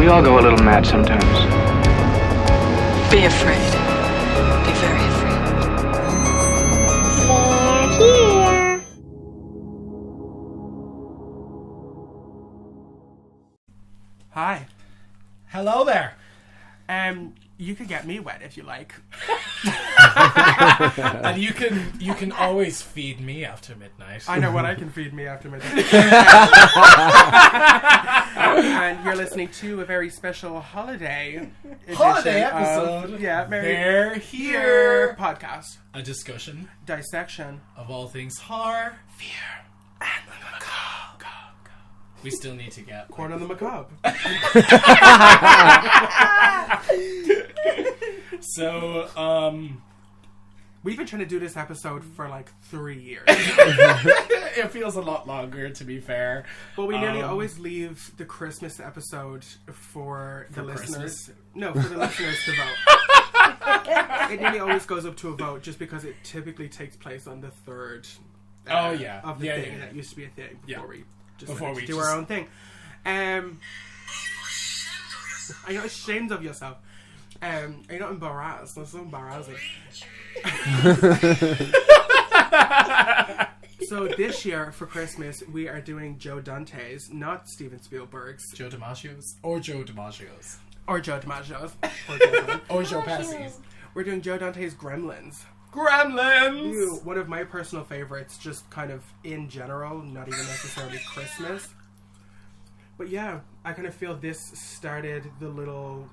We all go a little mad sometimes. Be afraid. Be very afraid. They're here. Hi. Hello there. You could get me wet if you like. And you can always feed me after midnight. I know what I can feed me after midnight. And you're listening to a very special holiday episode. They're Here podcast. A discussion, Dissection of all things horror, fear, and the macabre. We still need to get Corn on the macabre. So, we've been trying to do this episode for like 3 years. it feels a lot longer, to be fair. But we nearly always leave the Christmas episode for the listeners. Christmas? No, for the listeners to vote. It nearly always goes up to a vote just because it typically takes place on the third of the thing. And that used to be a thing before we do our own thing. Are you not ashamed of yourself? Are you not embarrassed? That's so embarrassing. So this year for Christmas we are doing Joe Dante's, not Steven Spielberg's. Joe DiMaggio's or Joe DiMaggio's or Joe DiMaggio's or Joe Pesci's. We're doing Joe Dante's Gremlins. Gremlins! Ew, one of my personal favorites, just kind of in general, not even necessarily Christmas. But yeah, I kind of feel this started the little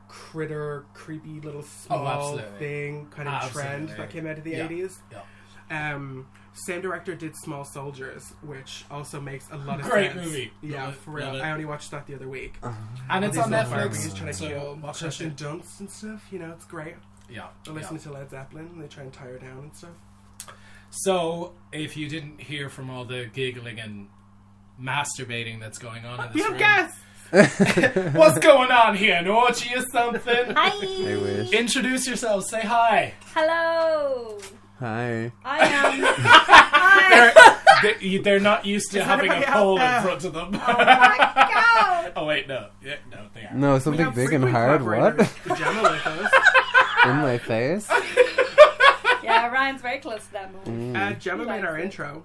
critter, creepy little small thing kind of trend that came out of the 80s. Yeah. Same director did Small Soldiers, which also makes a lot of Great sense. movie. Yeah, for real. I only watched that the other week. And it's on Netflix. He's trying to kill watch Kirsten Dunst and stuff. You know, it's great. Yeah. I listen to Led Zeppelin and they try and tie her down and stuff. So, if you didn't hear from all the giggling and masturbating that's going on in this room... We have guests! What's going on here? An orgy or something? Hi. I wish. Introduce yourselves. Say hi. Hello. Hi. I am. They're not used to having a pole in front of them. Oh my god. Oh wait, no. Yeah, no, they are. No, something big and hard. What? Gemma with us. In my face? Yeah, Ryan's very close to that moment. Gemma made our intro.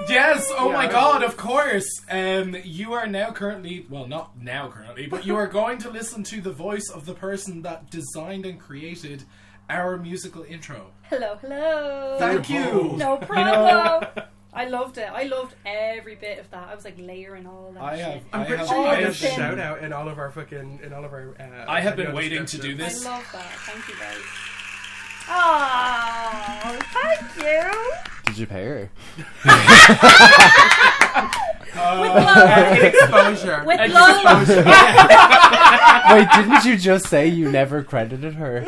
Yes, oh my god, of course. You are now currently, well, not now currently, but you are going to listen to the voice of the person that designed and created our musical intro. Hello. Thank you. No problem. I loved it. I loved every bit of that. I was like layering all that shit. I'm pretty sure you get a shout out in all of our I have been waiting to do this. I love that. Thank you guys. Oh, thank you. Did you pay her? With love. Exposure. With love. Wait, didn't you just say you never credited her?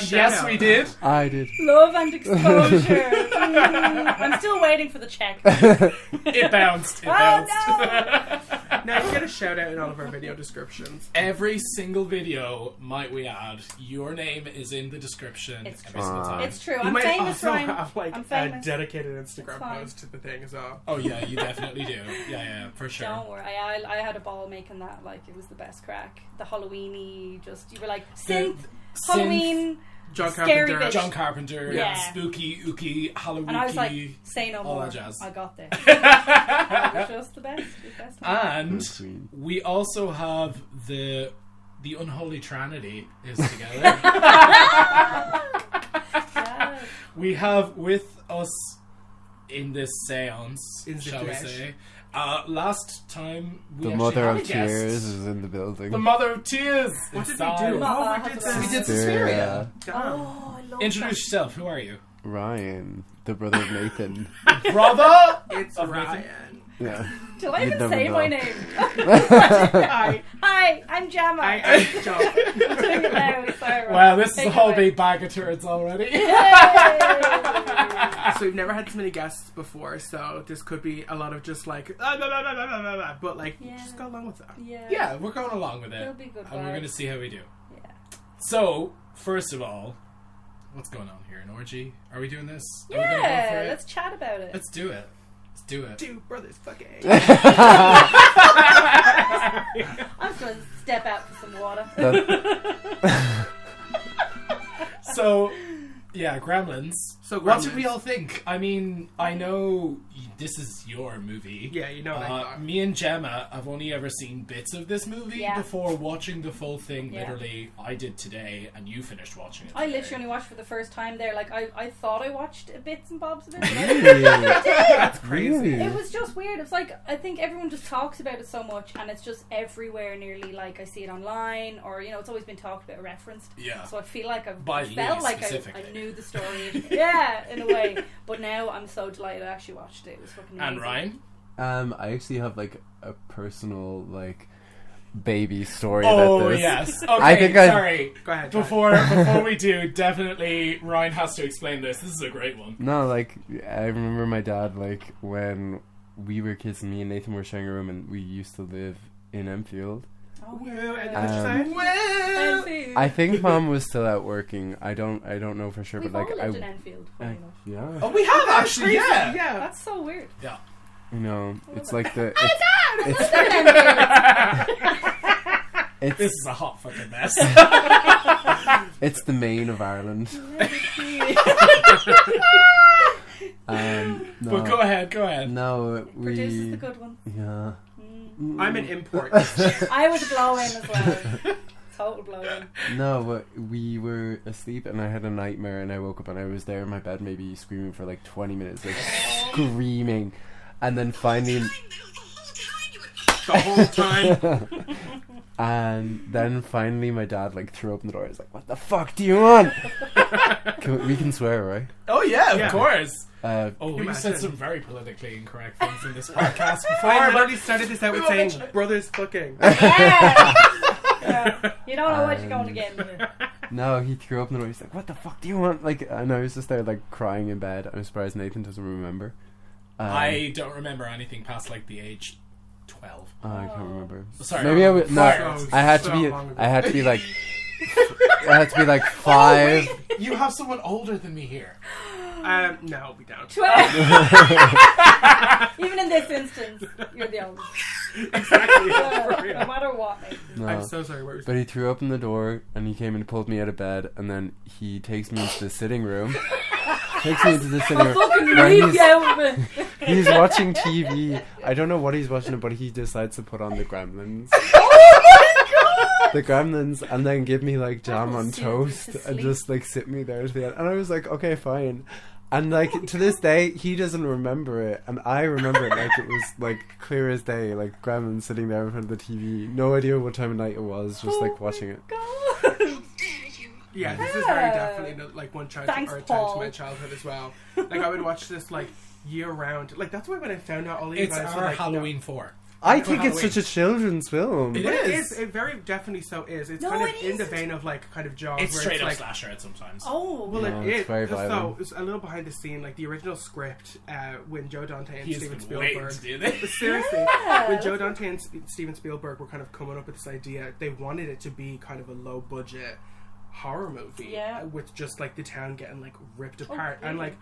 Yes, we did. I did. Love and exposure. I'm still waiting for the check. It bounced. Oh no. Now you get a shout out in all of our video descriptions. Every single video, might we add, your name is in the description It's every true. single time. It's true. You I'm might famous, also Ryan. have like I'm a famous. dedicated Instagram post to the thing as well. Oh yeah, you definitely do. Yeah, for sure. Don't worry. I had a ball making that. Like, it was the best crack. The Halloweeny, you were like, synth, Halloween, John scary Carpenter. bitch. John Carpenter, Yeah. spooky, ooky, Halloween. And I was like, say no all more. that jazz. I got this. It was just the best. It was the best time. And we also have the unholy tranity is together. Yeah. We have with us in this seance, In the shall we flesh. say. Last time we The actually mother had of a tears guest. is in the building. The mother of tears. What did inside. we do? Mama Oh, we did has a We did Suspiria. Suspiria. Oh, I love Introduce yourself. Who are you? Ryan, the brother of Nathan. Brother. It's Of Ryan. Yeah. that. Do I You'd even never say know. my name? Hi. Hi, I'm Gemma. I'm Joe. I'm doing it now. Sorry, Wow, this is Take a it whole away. big bag of turds already. Yay! So we've never had this many guests before, so this could be a lot of just like, blah, blah, blah, blah, blah, blah, blah, but like, Yeah. just go along with that. Yeah, we're going along with it. It'll be good And we're vibes. going to see how we do. Yeah. So, first of all, what's going on here? An orgy? Are we doing this? Are we gonna go for Yeah, it? let's chat about it. Let's do it. Let's do it. Two brothers fucking. Step out for some water. So, yeah, Gremlins. So What did Gremlins. we all think? I mean, I know this is your movie. Yeah, you know what I thought. Me and Gemma have only ever seen bits of this movie Yeah. before watching the full thing. Yeah. Literally, I did today, and you finished watching it I today. literally only watched for the first time there. Like, I thought I watched bits and bobs of it. But That's crazy. it was just weird. It's like, I think everyone just talks about it so much, and it's just everywhere nearly. Like, I see it online, or, you know, it's always been talked about, referenced. Yeah. So I feel like I've By felt Lee like I specifically. knew the story. Yeah, in a way. But now I'm so delighted I actually watched it. It was fucking amazing. And Ryan? I actually have like a personal like baby story Oh, about this. yes. Okay, I think sorry. Go ahead. Before we do, definitely Ryan has to explain this. This is a great one. No, like I remember my dad like when we were kids and me and Nathan were sharing a room and we used to live in Enfield. Oh, Well, yeah. and what you say? Well, Enfield. I think Mom was still out working. I don't know for sure, We've but like all I lived in Enfield. funny enough. yeah. oh, we have actually, yeah. Yeah. That's so weird. Yeah. You know, it's like the It's it's This is a hot fucking mess. it's the Maine of Ireland. No, But go ahead. No, Produces the we good one. yeah. I'm an import. I was blowing as well. Total blowing. No, but we were asleep and I had a nightmare and I woke up and I was there in my bed maybe screaming for like 20 minutes, like screaming, and then finally The whole time. and then finally my dad like threw open the door. He's like, "What the fuck do you want?" We can swear, right? Oh, yeah, of Yeah. course. Uh, Oh, we've Imagine. said some very politically incorrect things in this podcast before. I but literally started this out with saying brothers fucking. Yeah. You don't know what you're going to get into. no, he threw open the door. He's like, "What the fuck do you want?" Like, and I was just there like crying in bed. I'm surprised Nathan doesn't remember. I don't remember anything past like the age 12. I can't remember. Sorry. Maybe I would. No, Sorry. I had to So be. long ago. I had to be like. I had to be like 5. Oh, wait, you have someone older than me here. No, we don't. 12. Even in this instance, you're the oldest. Exactly. For real. No matter what, mate. No. I'm so sorry. What were you But he threw open the door and he came and pulled me out of bed and then he takes me into the sitting room. Takes me into the sitting I'll room. fucking where leave he's- you out of it. He's watching TV. I don't know what he's watching, but he decides to put on the Gremlins. The Gremlins, and then give me like jam will on soothe toast you to and sleep. just like sit me there to the end. And I was like, okay, fine. And like to this day, he doesn't remember it, and I remember it like it was like clear as day. Like Gremlins sitting there in front of the TV, no idea what time of night it was, just like watching it. God. Yeah, this is very definitely like one child Thanks, or time Paul. to my childhood as well. Like I would watch this like year round. Like that's why when I found out all these It's guys our were like, Halloween 4. I think it's Halloween. such a children's film. It No, it is. is. It very definitely so is. It's No, kind of it in the isn't. vein of like kind of Jaws. It's where straight it's up like, slasher at sometimes. Oh. well, No, it it's is. very So violent. it's a little behind the scene. Like the original script, when Joe Dante and He's Steven been waiting Spielberg. to do this. But seriously, Yeah, when Joe that's- Dante and Steven Spielberg were kind of coming up with this idea, they wanted it to be kind of a low budget horror movie, Yeah. with just like the town getting like ripped apart, and really? like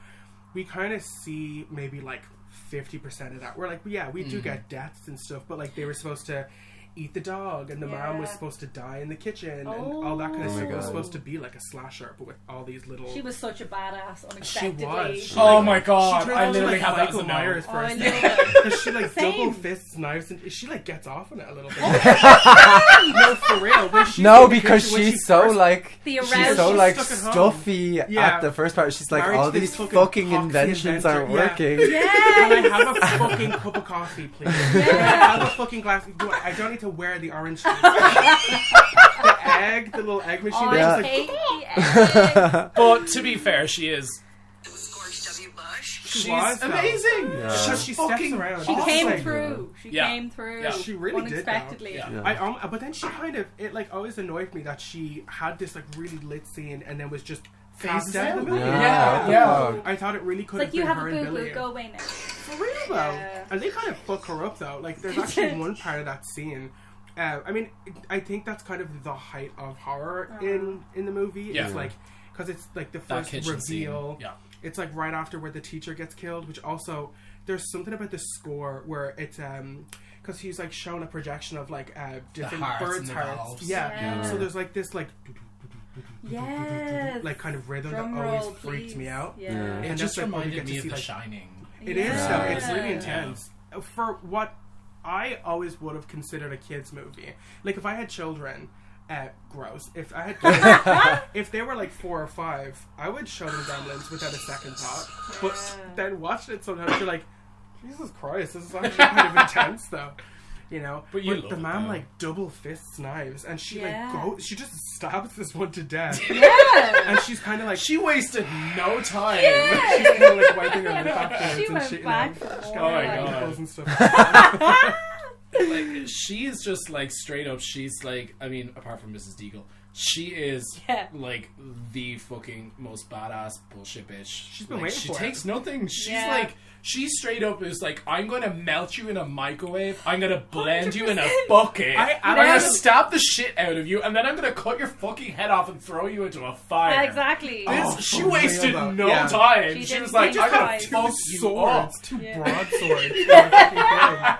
we kind of see maybe like 50% of that. We're like, yeah, we do get deaths and stuff, but like they were supposed to eat the dog, and the mom was Yeah. supposed to die in the kitchen, and all that kind of Oh my stuff. It was God. supposed to be like a slasher, but with all these little. She was such a badass, She unexpectedly. was. She, Oh like, my god, she turned I into, literally like, have that as a Michael no. Myers Oh, I first. know that. Because she like Same. double fists knives, and she like gets off on it a little bit. No, for real. When she's No, in the because kitchen, when she's so first- like The she's arousal. so She's like stuck at home. stuffy Yeah. at the first part. She's like, Married all to this these fucking fucking poxy inventions inventor. aren't Yeah. working. Can I Yeah. have a fucking cup of coffee, please? Can I have a fucking glass? I don't need to wear the orange juice. The egg, the little egg machine. Oh, they're Yeah. I just like, hate the egg. But to be fair, she is. George W. Bush. She's was, though. amazing. Yeah. Because she steps Fucking around. She It's came like- through. She Yeah. came through. Yeah. She really did, though. unexpectedly. Yeah. Yeah. But then she kind of, it like always annoyed me that she had this like really lit scene and then was just Phases passed out of the out. movie. Yeah, what the yeah. fuck? I thought it really could It's like, you been have her a and boo-boo, Billy. go away now. For real though. Yeah. And they kind of fuck her up though. Like there's actually one part of that scene. I mean, I think that's kind of the height of horror in the movie. Yeah. It's like because it's like the That first kitchen scene. reveal. Yeah. It's like right after where the teacher gets killed, which also there's something about the score where it's because he's like showing a projection of like different hearts birds' and the hearts. valves. Yeah. Yeah. So there's like this like Yes. like kind of rhythm Drum that always roll, freaks please. me out. Yeah. Yeah. It And just that's, like, when we reminded get to me of see, The like- Shining. It is Yeah. though. It's really Yeah. intense. For what I always would have considered a kids movie. Like if I had children, gross. If I had kids, if they were like 4 or 5, I would show them Gremlins without a second thought. But then watching it sometimes you're like, Jesus Christ, this is actually kind of intense though. You know, But you love the it, man though. like double fists knives, and she Yeah. like goes, she just stabs this one to death, Yeah. and she's kind of like She wasted no time. she's kind of like wiping her lip afterwards She and went shit. You back know, for she's more. got Oh my like, God. nipples and stuff. Like, she's just like straight up. She's like, I mean, apart from Mrs. Deagle, she is Yeah. like the fucking most badass bullshit bitch. She's been like, waiting she for it. takes nothing. She's Yeah. like, she straight up is like, I'm gonna melt you in a microwave. I'm gonna blend you in a 100%. bucket. I I'm gonna actually- stab the shit out of you, and then I'm gonna cut your fucking head off and throw you into a fire. Exactly. Oh, She for wasted real, though. no Yeah. time. She She didn't was like, think I'm gonna twice. fuck Two you up. swords, two Yeah. broadswords. for a fucking thing.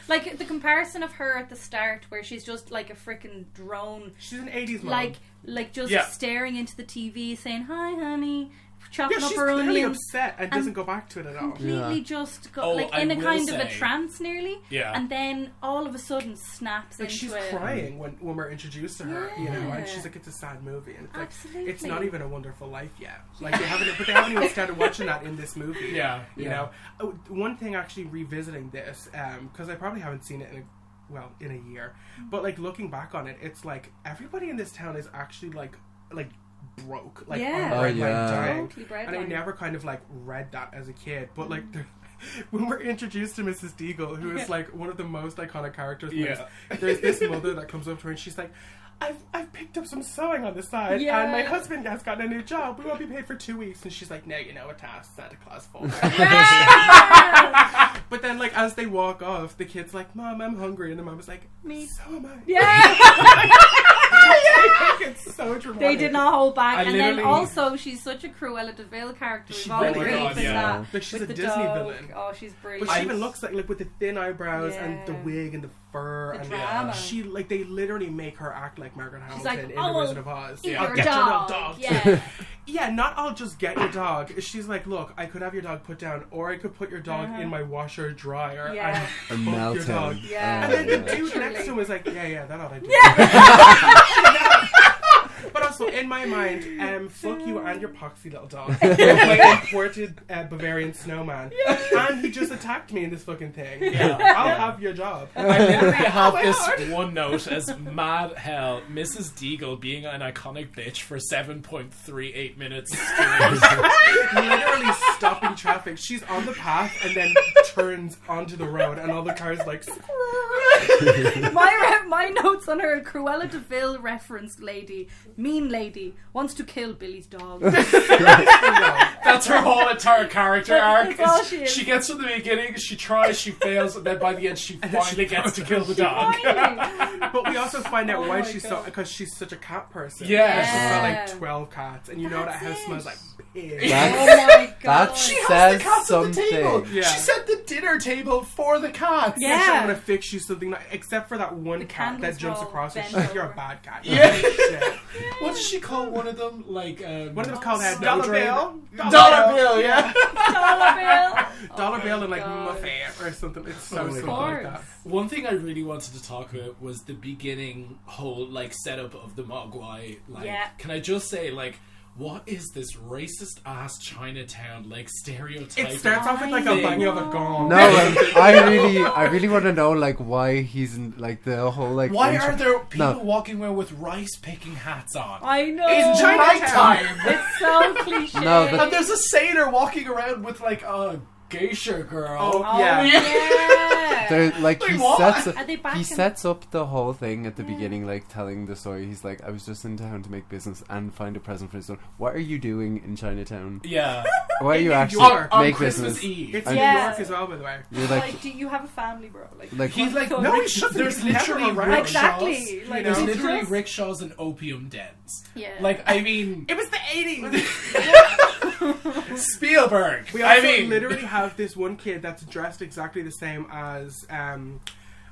Like the comparison of her at the start, where she's just like a freaking drone, She's an 80s mom. like just Yeah. staring into the TV, saying "Hi, honey," chopping yeah, up she's her clearly onions, upset and doesn't go back to it at all. completely Yeah. just Oh, like I in a will kind of a say- trance nearly, Yeah. and then all of a sudden snaps Like into she's it. crying when we're introduced to her, you know, and Yeah. she's like, "It's a sad movie," and it's like, Absolutely. it's not even a wonderful life yet. Like they haven't even started watching that in this movie. Yeah, you yeah. know. Oh, one thing actually revisiting this, because I probably haven't seen it in a year, but like looking back on it, it's like everybody in this town is actually like broke, like Yeah. on Oh, bread yeah. dying. Totally bread And I line. never kind of like read that as a kid, but like when we're introduced to Mrs. Deagle, who is like one of the most iconic characters, Yeah. there's this mother that comes up to her and she's like, I've picked up some sewing on the side, and my Yeah. husband has gotten a new job. We won't be paid for 2 weeks. And she's like, "No, you know a task, Santa Claus folder." Yeah. But then, like, as they walk off, the kid's like, "Mom, I'm hungry," and the mom is like, Me. "So am I." Yeah. It's so dramatic. They did not hold back, I and then literally- also she's such a Cruella de Vil character. She We've already really believed is. in Yeah. that. Like, she's With a the Disney dog. villain. Oh, she's brilliant. But she even looks like with the thin eyebrows and the Yeah. wig and the fur The and drama. she like they literally make her act like Margaret Hamilton like, in "Oh, The well, Wizard of Oz. Eat I'll your get your dog. little dog. Yeah. Yeah, not I'll just get your dog. She's like, "Look, I could have your dog put down, or I could put your dog in my washer dryer Yeah. and And cook melt your dog." him. Yeah. And then the Yeah. dude next Literally. to him was like, "Yeah, that's all I do." Yeah. But also, in my mind, fuck you and your poxy little dog. My imported Bavarian snowman. And he just attacked me in this fucking thing. Yeah. I'll have your job. I literally have my this heart. one note as mad hell, Mrs. Deagle being an iconic bitch for 7.38 minutes straight. Literally stopping traffic. She's on the path and then turns onto the road, and all the cars like. My notes on her: Cruella de Vil referenced lady, mean lady, wants to kill Billy's dog. That's her whole entire character arc. That's all is she is. She gets to the beginning, she tries, she fails, and then by the end she finally gets to kill the dog. Finally. But we also find out Oh why my she's God. so, because she's such a cat person. Yeah. She's got Yeah. like 12 cats, and you know that That's house it. smells like pig. Oh That's, my god. that She has says the cats on the table. something. Yeah. She set the dinner table for the cats. Yeah. She's gonna fix you something, like, except for that one The cat that candles jumps were all across it. She's bent like, "You're a over. bad cat." Yeah. Shit. What does she call one of them? Like, One of them's called Dollar Bill. Dollar Bill, yeah. Dollar Bill. Dollar Oh Bill my and like God. Muffet or something. It's so Of simple like course. that. One thing I really wanted to talk about was the beginning whole like setup of the Mogwai. Like, Yeah. can I just say, like, what is this racist ass Chinatown like stereotype? It starts off with like a thing. bang of a gong. No, I really want to know like why he's in, like the whole like. Why intro- are there people No. walking around with rice picking hats on? I know. It's nighttime. It's so cliche. No, but- And there's a sailor walking around with like a geisha girl. Oh, Oh, yeah. yeah. They're, like Wait, he what? sets Are they back he in- sets up the whole thing at the beginning, like telling the story. He's like, "I was just in town to make business and find a present for his son." What are you doing in Chinatown? Yeah. Why are In you New actually York. On make Christmas business? Eve. It's And- New Yeah. York as well, by the way. You're Like, like, do you have a family, bro? Like He's like, fuck? No, he shouldn't. there's He's never literally around. rickshaws. Exactly. You Like, know? There's it's literally just- rickshaws and opium dens. Yeah. Like, I mean, It was the 80s. Spielberg. We also I mean, literally have this one kid that's dressed exactly the same as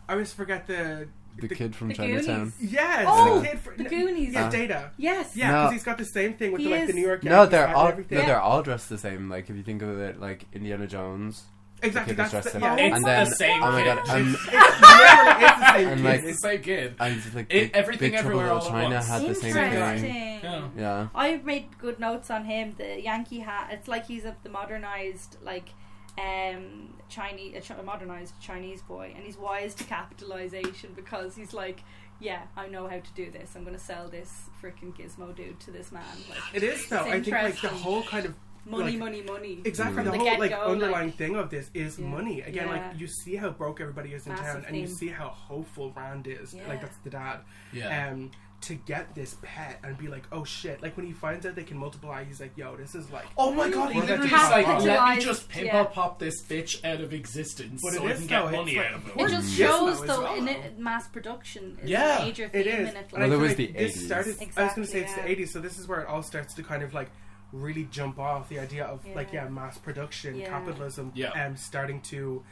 I always forget the kid from the Chinatown. Goonies. Yes, Oh, the kid for, the Goonies. Yeah, Data. Yes. Yeah, No. because he's got the same thing with He the, like the is. New York. No, Yankees they're hat and all everything. they're all dressed the same. Like if you think of it, like Indiana Jones. Exactly. The kid is That's dressed the, the yeah. same. It's And the then same oh my kid. god, Literally, it's the same and kid. like It's the same kid. and like Everything Big Trouble Everywhere in All at China Once. had the same thing. Interesting. Yeah. Yeah. I made good notes on him. The Yankee hat. It's like he's the modernized Chinese, a modernized Chinese boy, and he's wise to capitalization because he's like, yeah, I know how to do this. I'm going to sell this freaking gizmo dude to this man. Like, It is though. It's I think like the interesting. whole kind of money, like, money. exactly From the the whole like get-go, underlying like- thing of this is Yeah. money. Again, Yeah. like you see how broke everybody is in Massive town, and you theme. see how hopeful Rand is. Yeah. Like that's the dad. Yeah. To get this pet and be like, oh shit! Like when he finds out they can multiply, he's like, yo, this is like. Oh my god, he Well, literally that's is like, just- let me just pimple Yeah. pop this bitch out of existence But so it I is can get though, it's money like- out of It him. just Gizmo shows as though well. in it, mass production is Yeah, a major It theme is. in it. And Well, I it feel was like the this 80s. started. I was going to Exactly, say it's the yeah. 80s, so this is where it all starts to kind of like really jump off the idea of like Yeah. mass production, Yeah. capitalism, Yeah. starting to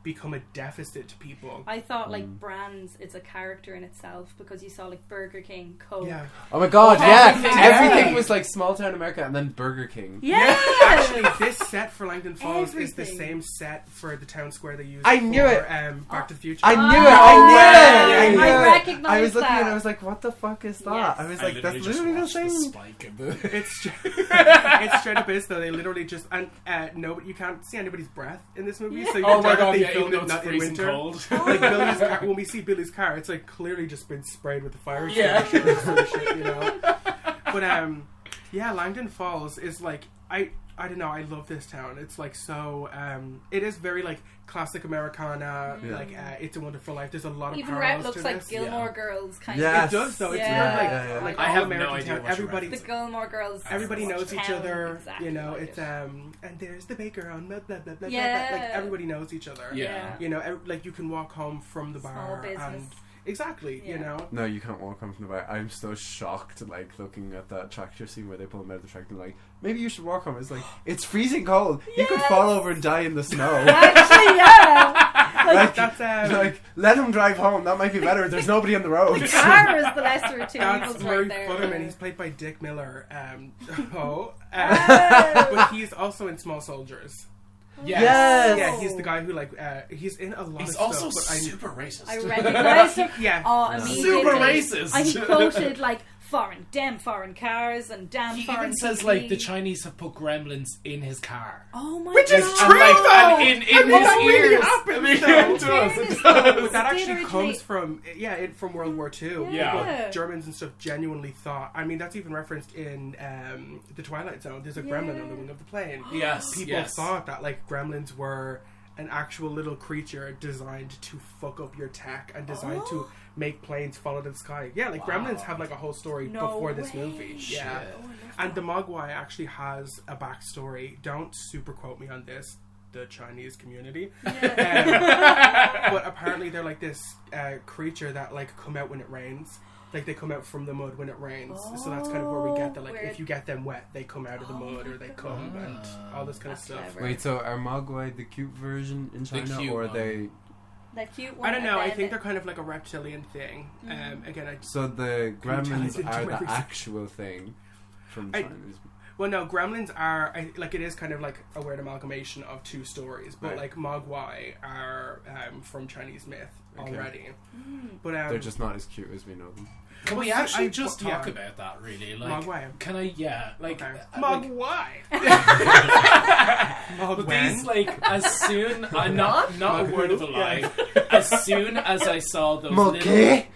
become a deficit to people. I thought like brands, it's a character in itself because you saw like Burger King, Coke. Yeah. Oh my god, Oh, yeah. everything. Everything Yeah. was like small town America and then Burger King. Yeah. Actually, this set for Langdon Falls is the Everything. same set for the town square they used I knew for it. Back to the Future. I knew it. Oh, I knew it. I knew it. recognized I was looking that. and I was like, "What the fuck is that?" Yes. I was I like, "That's just literally the watched same." spike in the... it's straight up is though. They literally just and no, you can't see anybody's breath in this movie. So you Oh can my tell that god, they yeah, even filmed though it it's not in freezing winter. cold. Like Billy's car, when we see Billy's car, it's like clearly just been sprayed with the fire Yeah. extinguisher or some shit, you know. But yeah, Langdon Falls is like I don't know. I love this town. It's like so. It is very like classic Americana. Yeah. Like It's a Wonderful Life. There's a lot of Even parallels Rhett looks to like this. Gilmore Girls kind Yeah. of. It does though. It's Yeah. like Yeah, yeah. like I all have no American idea town. what you're Everybody. The Gilmore Girls. Everybody knows each town, other, exactly you know. like It's it. and there's the baker on blah blah blah blah. Yeah. Blah, blah. Like everybody knows each other. Yeah. You know, like you can walk home from the Small bar business. and exactly, you Yeah. know. No, you can't walk home from the bar. I'm so shocked, like looking at that tractor scene where they pull him out of the tractor. Like, maybe you should walk home. It's like it's freezing cold. You could fall over and die in the snow. Actually, yeah. like, That's like, let him drive home. That might be better. There's nobody on the road. The car is the lesser of two That's evils Murray right there. Futterman. He's played by Dick Miller. Oh. But he's also in Small Soldiers. Yes. Yeah, he's the guy who like he's in a lot He's of also stuff. But super racist. I recognized him. Yeah. Oh, Yeah. immediately. Super racist. And he quoted like damn foreign cars and damn He foreign even says TV. like the Chinese have put gremlins in his car. Oh my Which god. is And, like, and in I his mean, that really ears. happens, I mean, though. it does. Fairness, It though. does. But that Did actually originate- comes from from World War II. Yeah. People, Germans and stuff genuinely thought. I mean, that's even referenced in the Twilight Zone. There's a gremlin on the wing of the plane. Yes, People yes. thought that like gremlins were an actual little creature designed to fuck up your tech and designed to make planes fall out of the sky. Yeah, like gremlins have like a whole story No before this way. movie. Yeah. Shit. And the Mogwai actually has a backstory. Don't super quote me on this. The Chinese community. But apparently they're like this creature that like come out when it rains. Like they come out from the mud when it rains. So that's kind of where we get the like Weird. if you get them wet, they come out of the mud or they come and all this kind of That's stuff. clever. Wait, so are Mogwai the cute version in China, cute or are one. they? That cute one. I don't know. I and think then they're kind of like a reptilian thing. Again, I So the Couldn't tell I gremlins didn't do are my the research. actual thing from I- Chinese. well, no, gremlins are like it is kind of like a weird amalgamation of two stories, but Right. like Mogwai are from Chinese myth Okay. already. But They're just not as cute as we know them. Can we Well, see, actually I- just yeah. talk about that, really? Like, Mogwai. can I, like... Okay. like, Mogwai. but these, like, as soon... not a Mog word of a who? lie. As soon as I saw those Monkey.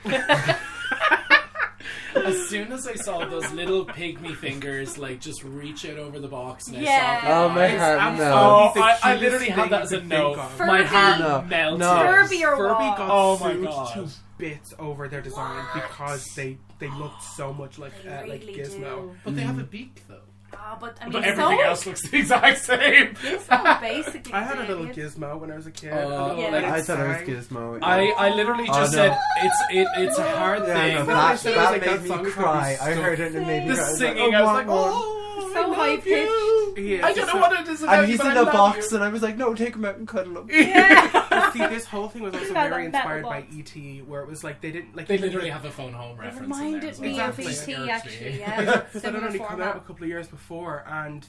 As soon as I saw those little pygmy fingers, like, just reach out over the box and Yeah. I saw Oh my eyes. heart, no. Oh, the I cutest literally had thing that as you a could no. think of. My heart No. melted. No. Furby or Furby what? got Oh my sued God. to bits over their design because they looked so much like They like really Gizmo. do. But they have a beak, though. Oh, but I mean, But everything else looks the exact same. Gizmo basically. I had a did. little Gizmo when I was a kid. Oh, a little, yeah. like, I thought sang. it was Gizmo. I literally Oh, just no. said it's a hard Yeah, thing. no, I that, said it was that like that made song me is probably cry. I heard it and it made me The cry. I was singing, I was like, oh, oh, So I love high-pitched. you. He is. I don't know what it is about and you, he's but in I a love box, you. and I was like, no, take him out and cuddle him. Yeah. See, this whole thing was also That very metal inspired by box. E.T., where it was like they didn't like They even literally the- have a phone home It reference. reminded in there me as of well. Exactly. E.T. actually, yeah. Because that Similar only came out a format. couple of years before, and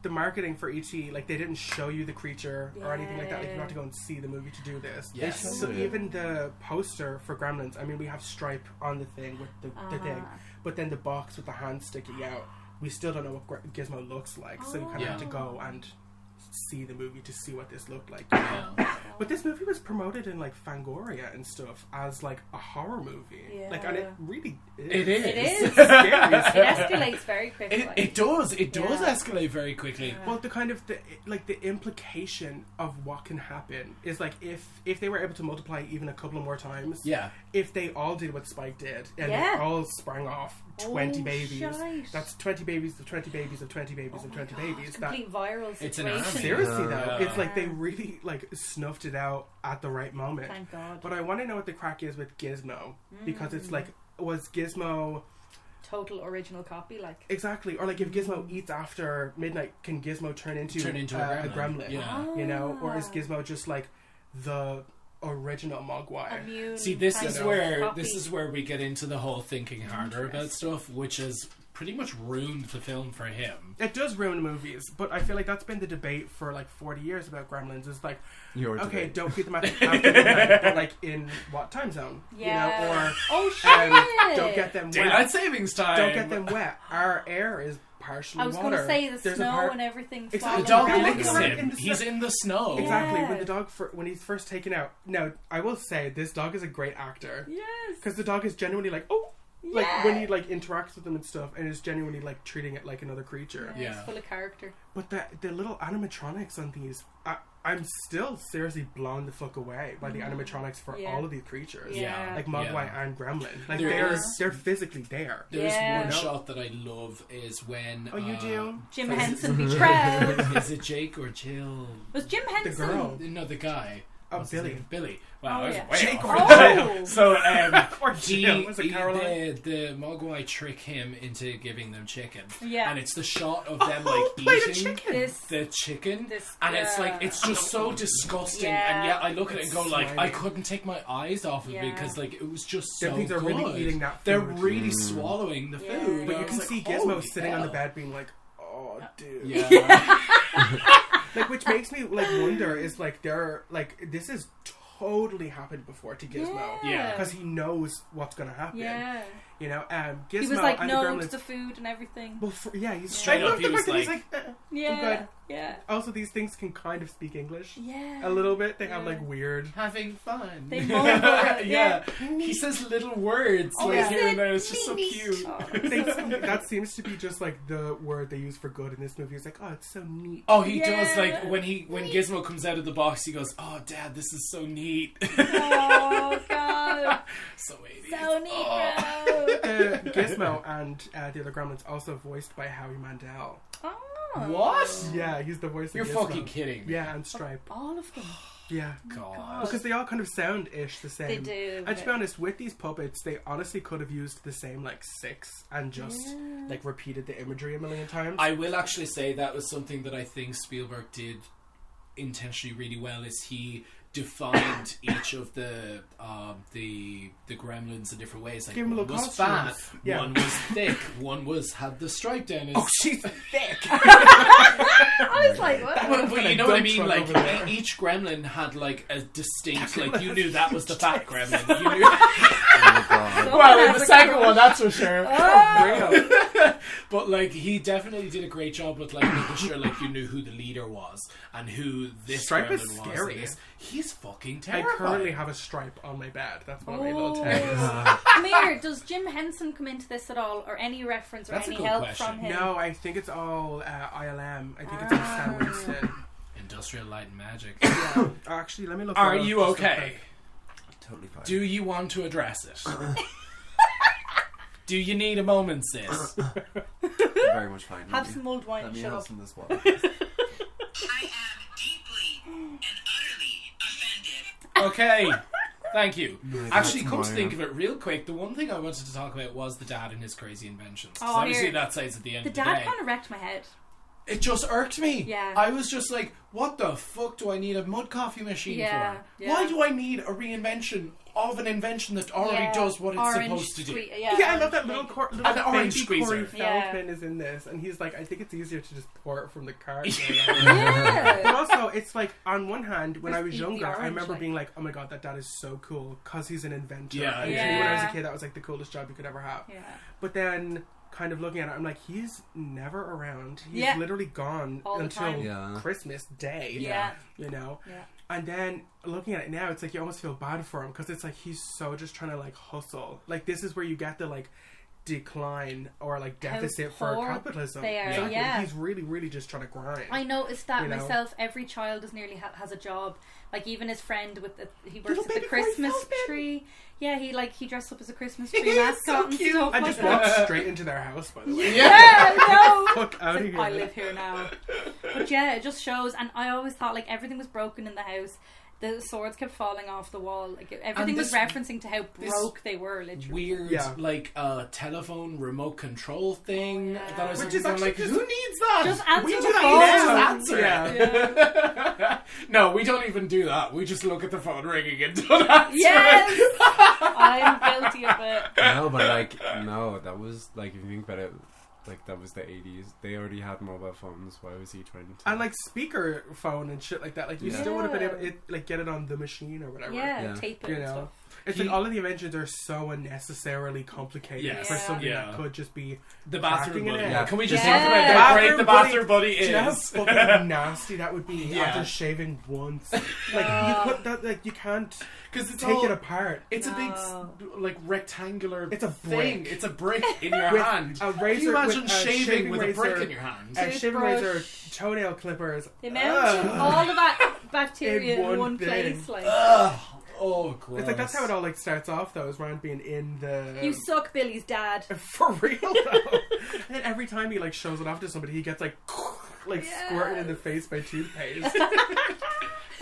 the marketing for E.T., like they didn't show you the creature or anything like that. Like you have to go and see the movie to do this. Yes. So even the poster for Gremlins, I mean, we have Stripe on the thing with the thing, but then the box with the hand sticking out, we still don't know what Gizmo looks like. So you kind of have to go and see the movie to see what this looked like. Yeah. But this movie was promoted in like Fangoria and stuff as like a horror movie. Yeah. Like, and it really is. It is. It is. Scary It as fuck. escalates very quickly. It does. It does Yeah. escalate very quickly. Yeah. Well, the kind of the implication of what can happen is like if they were able to multiply even a couple of more times, Yeah. if they all did what Spike did and Yeah. they all sprang off 20 Oh, babies, shite. that's 20 babies of 20 babies of 20 babies of 20 babies. That Complete viral It's an situation. army. seriously though, Yeah. it's like they really like snuffed it out at the right moment. Thank God. But I want to know what the crack is with Gizmo because it's like, was Gizmo Total original copy, like. exactly, or like if Gizmo eats after midnight, can Gizmo turn into a a gremlin? gremlin? Yeah. You know, or is Ah. Gizmo just like the original Mogwai? Immune See, this kind is of where copy. this is where we get into the whole thinking harder about stuff, which has pretty much ruined the film for him. It does ruin movies, but I feel like that's been the debate for like 40 years about Gremlins. Is like, Your okay, debate. don't feed them after midnight, but like in what time zone? Yeah. You know, or Oh shit! don't get them Daylight wet. savings time. Don't get them wet. Our air is partially I was water. going to say the There's a snow part- and everything. Exactly. The flying dog around. Look licks at him. in the He's sun. in the snow. Exactly. Yeah. When the dog when he's first taken out. Now, I will say this dog is a great actor Yes. because the dog is genuinely like, oh, like when he like interacts with them and stuff, and is genuinely like treating it like another creature. Yeah, Yeah. It's full of character. But the little animatronics on these, I'm still seriously blown the fuck away by the animatronics for Yeah. all of these creatures. Yeah. Like Mogwai and Gremlin. Like There they're is- physically there. There's Yeah. one No. shot that I love is when Oh, you do? Jim is it- Henson be proud. Is it Jake or Jill? Was Jim Henson? girl. No, the guy. Oh, What's his Billy. name? Billy. Wow, Oh, I was yeah. way Jake off. or Oh. So, Or he, Jill. Was it Caroline? the Mogwai trick him into giving them chicken. Yeah. And it's the shot of them like plate of eating chicken. This. the chicken. This- and it's like, yeah. it's just so disgusting. Yeah. And yet I look at it and go like, Slimy. I couldn't take my eyes off of Yeah. it because like, it was just Them so things are good. really eating that They're food. really swallowing the Yeah. food. But I you was can like, see Gizmo holy sitting on the hell. bed being like, oh, dude. Yeah. Like, which makes me like wonder is like they're like this has totally happened before to Gizmo. Yeah. Because he knows what's gonna happen. Yeah. You know, Gizmo He was like and no the to Gremlins. the food and everything. Well, yeah, he's Straight I love up, the he was fact that he's like- Yeah. good. Yeah. Also, these things can kind of speak English Yeah. a little bit. They have Yeah. like weird. Having fun. They mumble, yeah. He says little words Oh, like yeah. here and there. It's just so Neat, cute. neat. Oh, That seems to be just like the word they use for good in this movie. It's like, oh, it's so neat. Oh, he Yeah. does like when Gizmo comes out of the box, he goes, "Oh, Dad, this is so neat." Oh god. So 80s. So neat, Oh. bro. Gizmo and the other Gremlins also voiced by Howie Mandel. Oh. What? Yeah, he's the voice You're of Gizmo. fucking kidding me. Yeah, and Stripe. All of them. Yeah. God. Because they all kind of sound ish the same. They do. And to be honest, with these puppets, they honestly could have used the same like 6 and just like repeated the imagery a million times. I will actually say that was something that I think Spielberg did intentionally really well. Is he defined each of the gremlins in different ways. Like Give him one little was fat, costumes. Yeah. one was thick, one was had the stripe down his. Oh, she's thick. I was like, what? Well, but you know what I mean? Dump Like truck over there. each gremlin had like a distinct, like you knew that was the fat gremlin. You knew. Oh, God. Someone has a crush. that's for sure. Oh. But like he definitely did a great job with like making sure like you knew who the leader was and who this Stripe gremlin is was. scary. And this- He's fucking I terrifying. currently have a stripe on my bed. That's one of my little Oh. tags. Come here, does Jim Henson come into this at all, or any reference or That's a any good help question. from him? No, I think it's all ILM. I think it's all Stan Winston. Industrial Light and Magic. Yeah. Actually, let me look. Are that up you just real okay? quick. Totally fine. Do you want to address it? Do you need a moment, sis? Very much fine. Have some mulled wine Let and me shut have up. some of this water. I am deeply and utterly offended. Okay. Thank you. No, Actually, that's come to mine. think of it, real quick, the one thing I wanted to talk about was the dad and his crazy inventions. 'Cause Oh, obviously here. that side's at the end The of the dad day. kind of wrecked my head. it just irked me. Yeah. I was just like, what the fuck do I need a mud coffee machine Yeah, for? yeah. Why do I need a reinvention of an invention that already does what it's Orange supposed to do? squeak- Yeah, I love that little An orange baby squeezer. Corey Yeah. Feldman is in this, and he's like, I think it's easier to just pour it from the cart. Yeah. But also, it's like, on one hand, when Just I was eat the younger, I orange, remember like- being like, oh my god, that dad is so cool, because he's an inventor. Yeah, And yeah. when I was a kid, that was like the coolest job you could ever have. Yeah. But then, kind of looking at it, I'm like, he's never around. He's Yeah. literally gone All the until time. Yeah. Christmas Day. Yeah. You know? Yeah. And then looking at it now, it's like you almost feel bad for him because it's like he's so just trying to like hustle. Like this is where you get the like decline or like deficit for poor capitalism. they are, Exactly. yeah. He's really just trying to grind. I noticed that You know? myself. Every child is nearly has a job. Like even his friend with he works Little at the baby Corey Christmas Feldman. tree. Yeah, he dressed up as a Christmas tree He's mascot so and cute. stuff I like just that. walked straight into their house, by the way. Yeah, no. Fuck out of Like, here. I live here now. But yeah, it just shows. And I always thought like everything was broken in the house. The swords kept falling off the wall. Like everything was this- referencing to how broke they were. Literally. Weird, Yeah. like telephone remote control thing. Oh, yeah. That I was Which looking is for, actually like, just- who needs that? Just answer we the do that phone. now. Just answer it. No, we don't even do that. We just look at the phone ringing and don't answer Yes, it. I'm guilty of it. No, but like, no, that was like, if you think about it, like that was the 80s. They already had mobile phones. Why was he trying to? And like speaker phone and shit like that. Like you Yeah. still would have been able to like get it on the machine or whatever. Yeah, Yeah. tape it You and know? stuff. It's like all of the inventions are so unnecessarily complicated Yes. for Yeah. something Yeah. that could just be The bathroom cracking buddy. it. Yeah. Can we just Yeah. talk about how great the Bathroom bathroom buddy Do you know how is? fucking nasty that would be Yeah. after shaving once? Like you put that, like you can't Because it's take all, it apart. It's a big, No. like, rectangular It's a thing. brick. It's a brick in your With hand. a Can razor- you imagine with a shaving shaving with a brick razor in your hand? And shaving Toothbrush. razor, toenail clippers. The amount of all of that bacteria In in one one thing. place, like Ugh. Oh, gross. It's like that's how it all like starts off though, is Rand being in the you suck, Billy's dad. for real though. And then every time he like shows it off to somebody, he gets like Yeah. squirted in the face by toothpaste.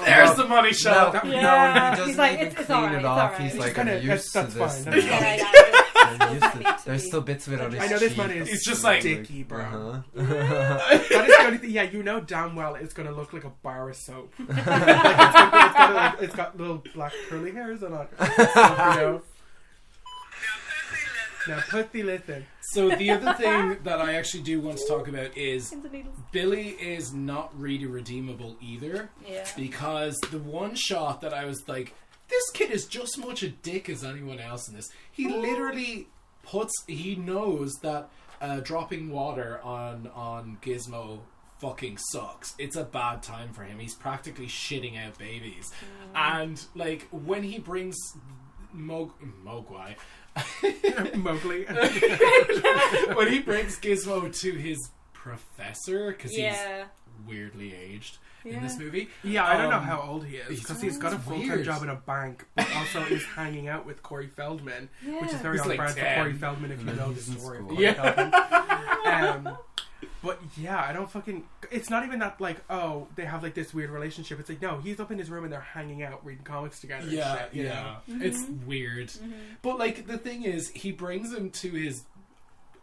There's the money shot. No, Yeah. no, he doesn't He's like, even it's clean alright, it it's off. alright. He's He's like, kinda- I'm used to that's this. fine. now. Yeah, yeah. I'm used to Me this. too. There's still bits of it on his I know this cheek. man is It's just like- sticky, bro. Uh-huh. That is the only thing. Yeah, you know damn well it's gonna look like a bar of soap. Like, it's got little black curly hairs on it. You know. Now put the listen. So the other thing that I actually do want to talk about is Pins and needles. Billy is not really redeemable either. Yeah. Because the one shot that I was like, this kid is just as much a dick as anyone else in this. He literally he knows that dropping water on Gizmo fucking sucks. It's a bad time for him. He's practically shitting out babies. And like when he brings Mogwai Mowgli. when he brings Gizmo to his professor, because Yeah. he's weirdly aged in Yeah. this movie. Yeah, I don't know how old he is because he's got a It's full-time weird. job in a bank, but also is hanging out with Corey Feldman, which is Yeah. very He's on like brand for 10. Corey Feldman if you know the He's in story of school. Corey Yeah. Feldman. But yeah, I don't fucking. It's not even that like, oh, they have like this weird relationship. It's like, no, he's up in his room and they're hanging out, reading comics together. Yeah, and shit, you know? It's weird. But like the thing is, he brings him to his,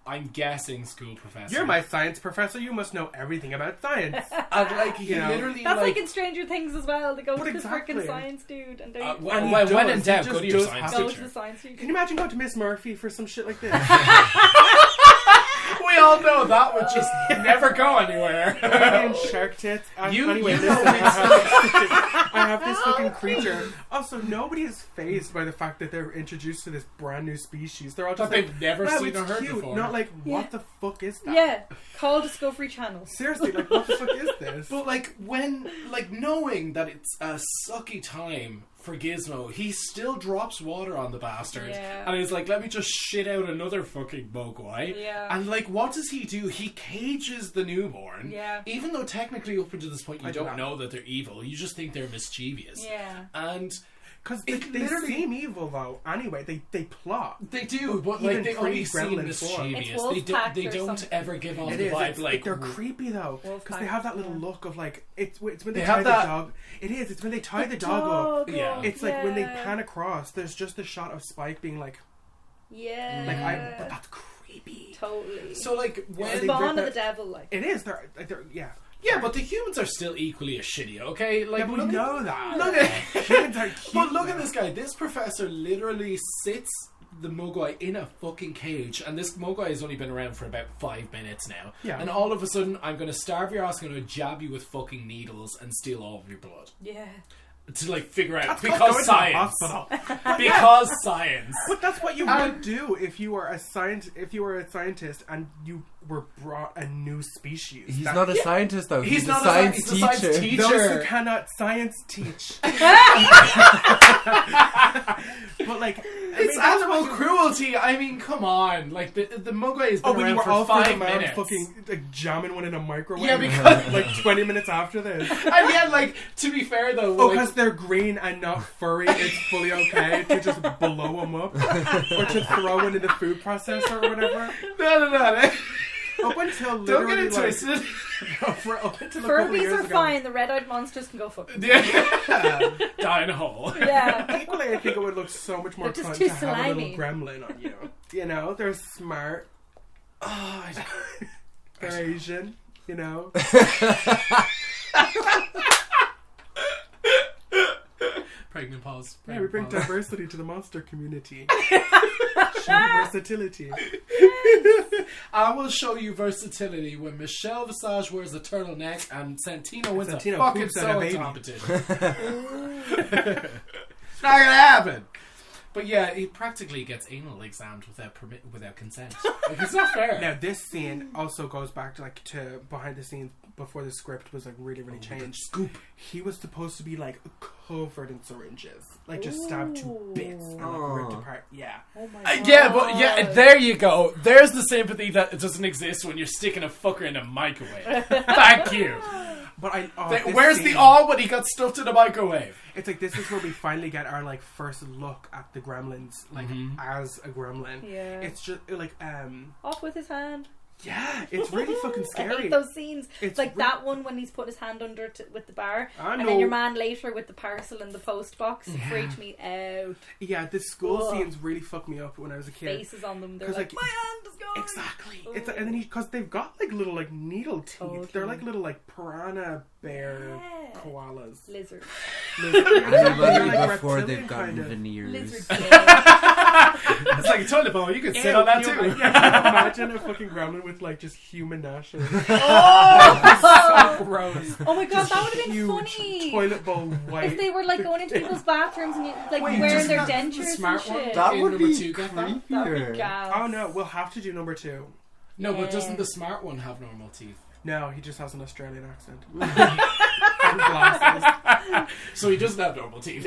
I'm guessing, school professor. You're my science professor. You must know everything about science. and like he You know. literally That's like like in Stranger Things as well. They go But to the exactly. freaking science dude and they And he when in does. doubt, He go just to your does science have go teacher. to the science teacher. Can you imagine going to Miss Murphy for some shit like this? We all know that would just never go anywhere. And shark tits. Anyway, you listen, know I have this fucking creature. Also, nobody is fazed by the fact that they're introduced to this brand new species. They're all just That like, they've never wow, seen it's or heard cute. before. Not like, Yeah. what the fuck is that? Yeah, call Discovery Channel. Seriously, like, what the fuck is this? But like when, like knowing that it's a sucky time for Gizmo, he still drops water on the bastard, Yeah. and he's like, "Let me just shit out another fucking Mogwai." Yeah. And like, what does he do? He cages the newborn. Yeah. Even though technically, up until this point, you I don't don't know that they're evil. You just think they're mischievous. Yeah. And Because it they literally- seem evil, though. Anyway, they plot. they do, but Even like they only seem pre-Gremlin form. mischievous. It's They don't. Wolfpack They or don't something. ever give off It the is. vibe It's, like they're creepy though, because they have that little yeah. look of like it's when they, They tie have the that- dog. It is. It's when they tie the dog up. Yeah. It's like when they Yeah. pan across. There's just a shot of Spike being like, Yeah. but that's creepy. creepy. Totally. So like when Spawn of the devil, like. It is. They're yeah. yeah, but the humans are still equally as shitty. Okay, like Yeah, but we look know that. Look at Humans are cute. but look at now. this guy. This professor literally sits the Mogwai in a fucking cage, and this Mogwai has only been around for about 5 minutes now. Yeah. And all of a sudden, I'm going to starve your ass, I'm going to jab you with fucking needles and steal all of your blood. Yeah. To like figure out That's because called going to the science. hospital. Because science. But that's what you would do if you were a scientist and you were brought a new species. He's not a scientist though. He's He's not a science he's a science teacher. teacher. Those who cannot science teach. But like, It's animal cruelty. I mean, come on. Like the Mogwai has been when you around were for all 5 man minutes. fucking like jamming one in a microwave. Yeah, because like 20 minutes after this. and yet, like to be fair though, Oh, like, because they're green and not furry, it's fully okay to just blow them up or to throw one in the food processor or whatever. no. Up until Don't literally get it like, twisted. up until a couple of Furbies years are ago. fine. The red-eyed monsters can go fuck. Yeah. Die in a hole. Yeah. Equally, I think it would look so much more They're just fun too to have a little slimy. gremlin on you. You know, they're smart, Oh, they're Asian. You know, pregnant pause. yeah, we bring Pregnant pause. diversity to the monster community. Show versatility. I will show you versatility when Michelle Visage wears a turtleneck and Santino wins Santino a fucking poops at a sewing baby. competition. It's not gonna happen. But yeah, he practically gets anal examined without consent. Like, it's not fair. Now, this scene also goes back to like to behind the scenes before the script was like really changed. Scoop. He was supposed to be like covered in syringes, like just stabbed to bits and like ripped apart. Yeah. Oh my god. Yeah, but yeah, there you go. There's the sympathy that doesn't exist when you're sticking a fucker in a microwave. Thank you. But Where's the all when he got stuffed in a microwave? It's like this is where we finally get our like first look at the gremlins, like as a gremlin. Yeah. It's just like Off with his hand. yeah, it's really fucking I scary. hate those scenes. It's like re- that one when he's put his hand under with the bar, I and know. then your man later with the parcel in the post box. It freaked me out. Yeah, the school Ugh. scenes really fucked me up when I was a kid. Faces on them. They're 'Cause, like, like, my hand is gone. Exactly. Ugh. It's and then because they've got like little like needle teeth. Totally. They're like little like piranha bear Yeah. koalas. Lizard. Anybody Like before reptilian they've gotten kind of. veneers. Lizard. Yeah. It's like a toilet bowl. You can sit Ew, on that can too. you imagine a fucking gremlin with like just human gnashes. Oh! So gross. Oh my god, Just that would have been huge funny. Toilet bowl white. If they were like going into people's bathrooms and like Wait, wearing doesn't their that- the dentures smart and one? shit. That In would number be 2, get that? That'd be creepier. gas. Oh no, we'll have to do number 2. No, but Yeah. doesn't the smart one have normal teeth? No, he just has an Australian accent. And glasses. So he doesn't have normal teeth.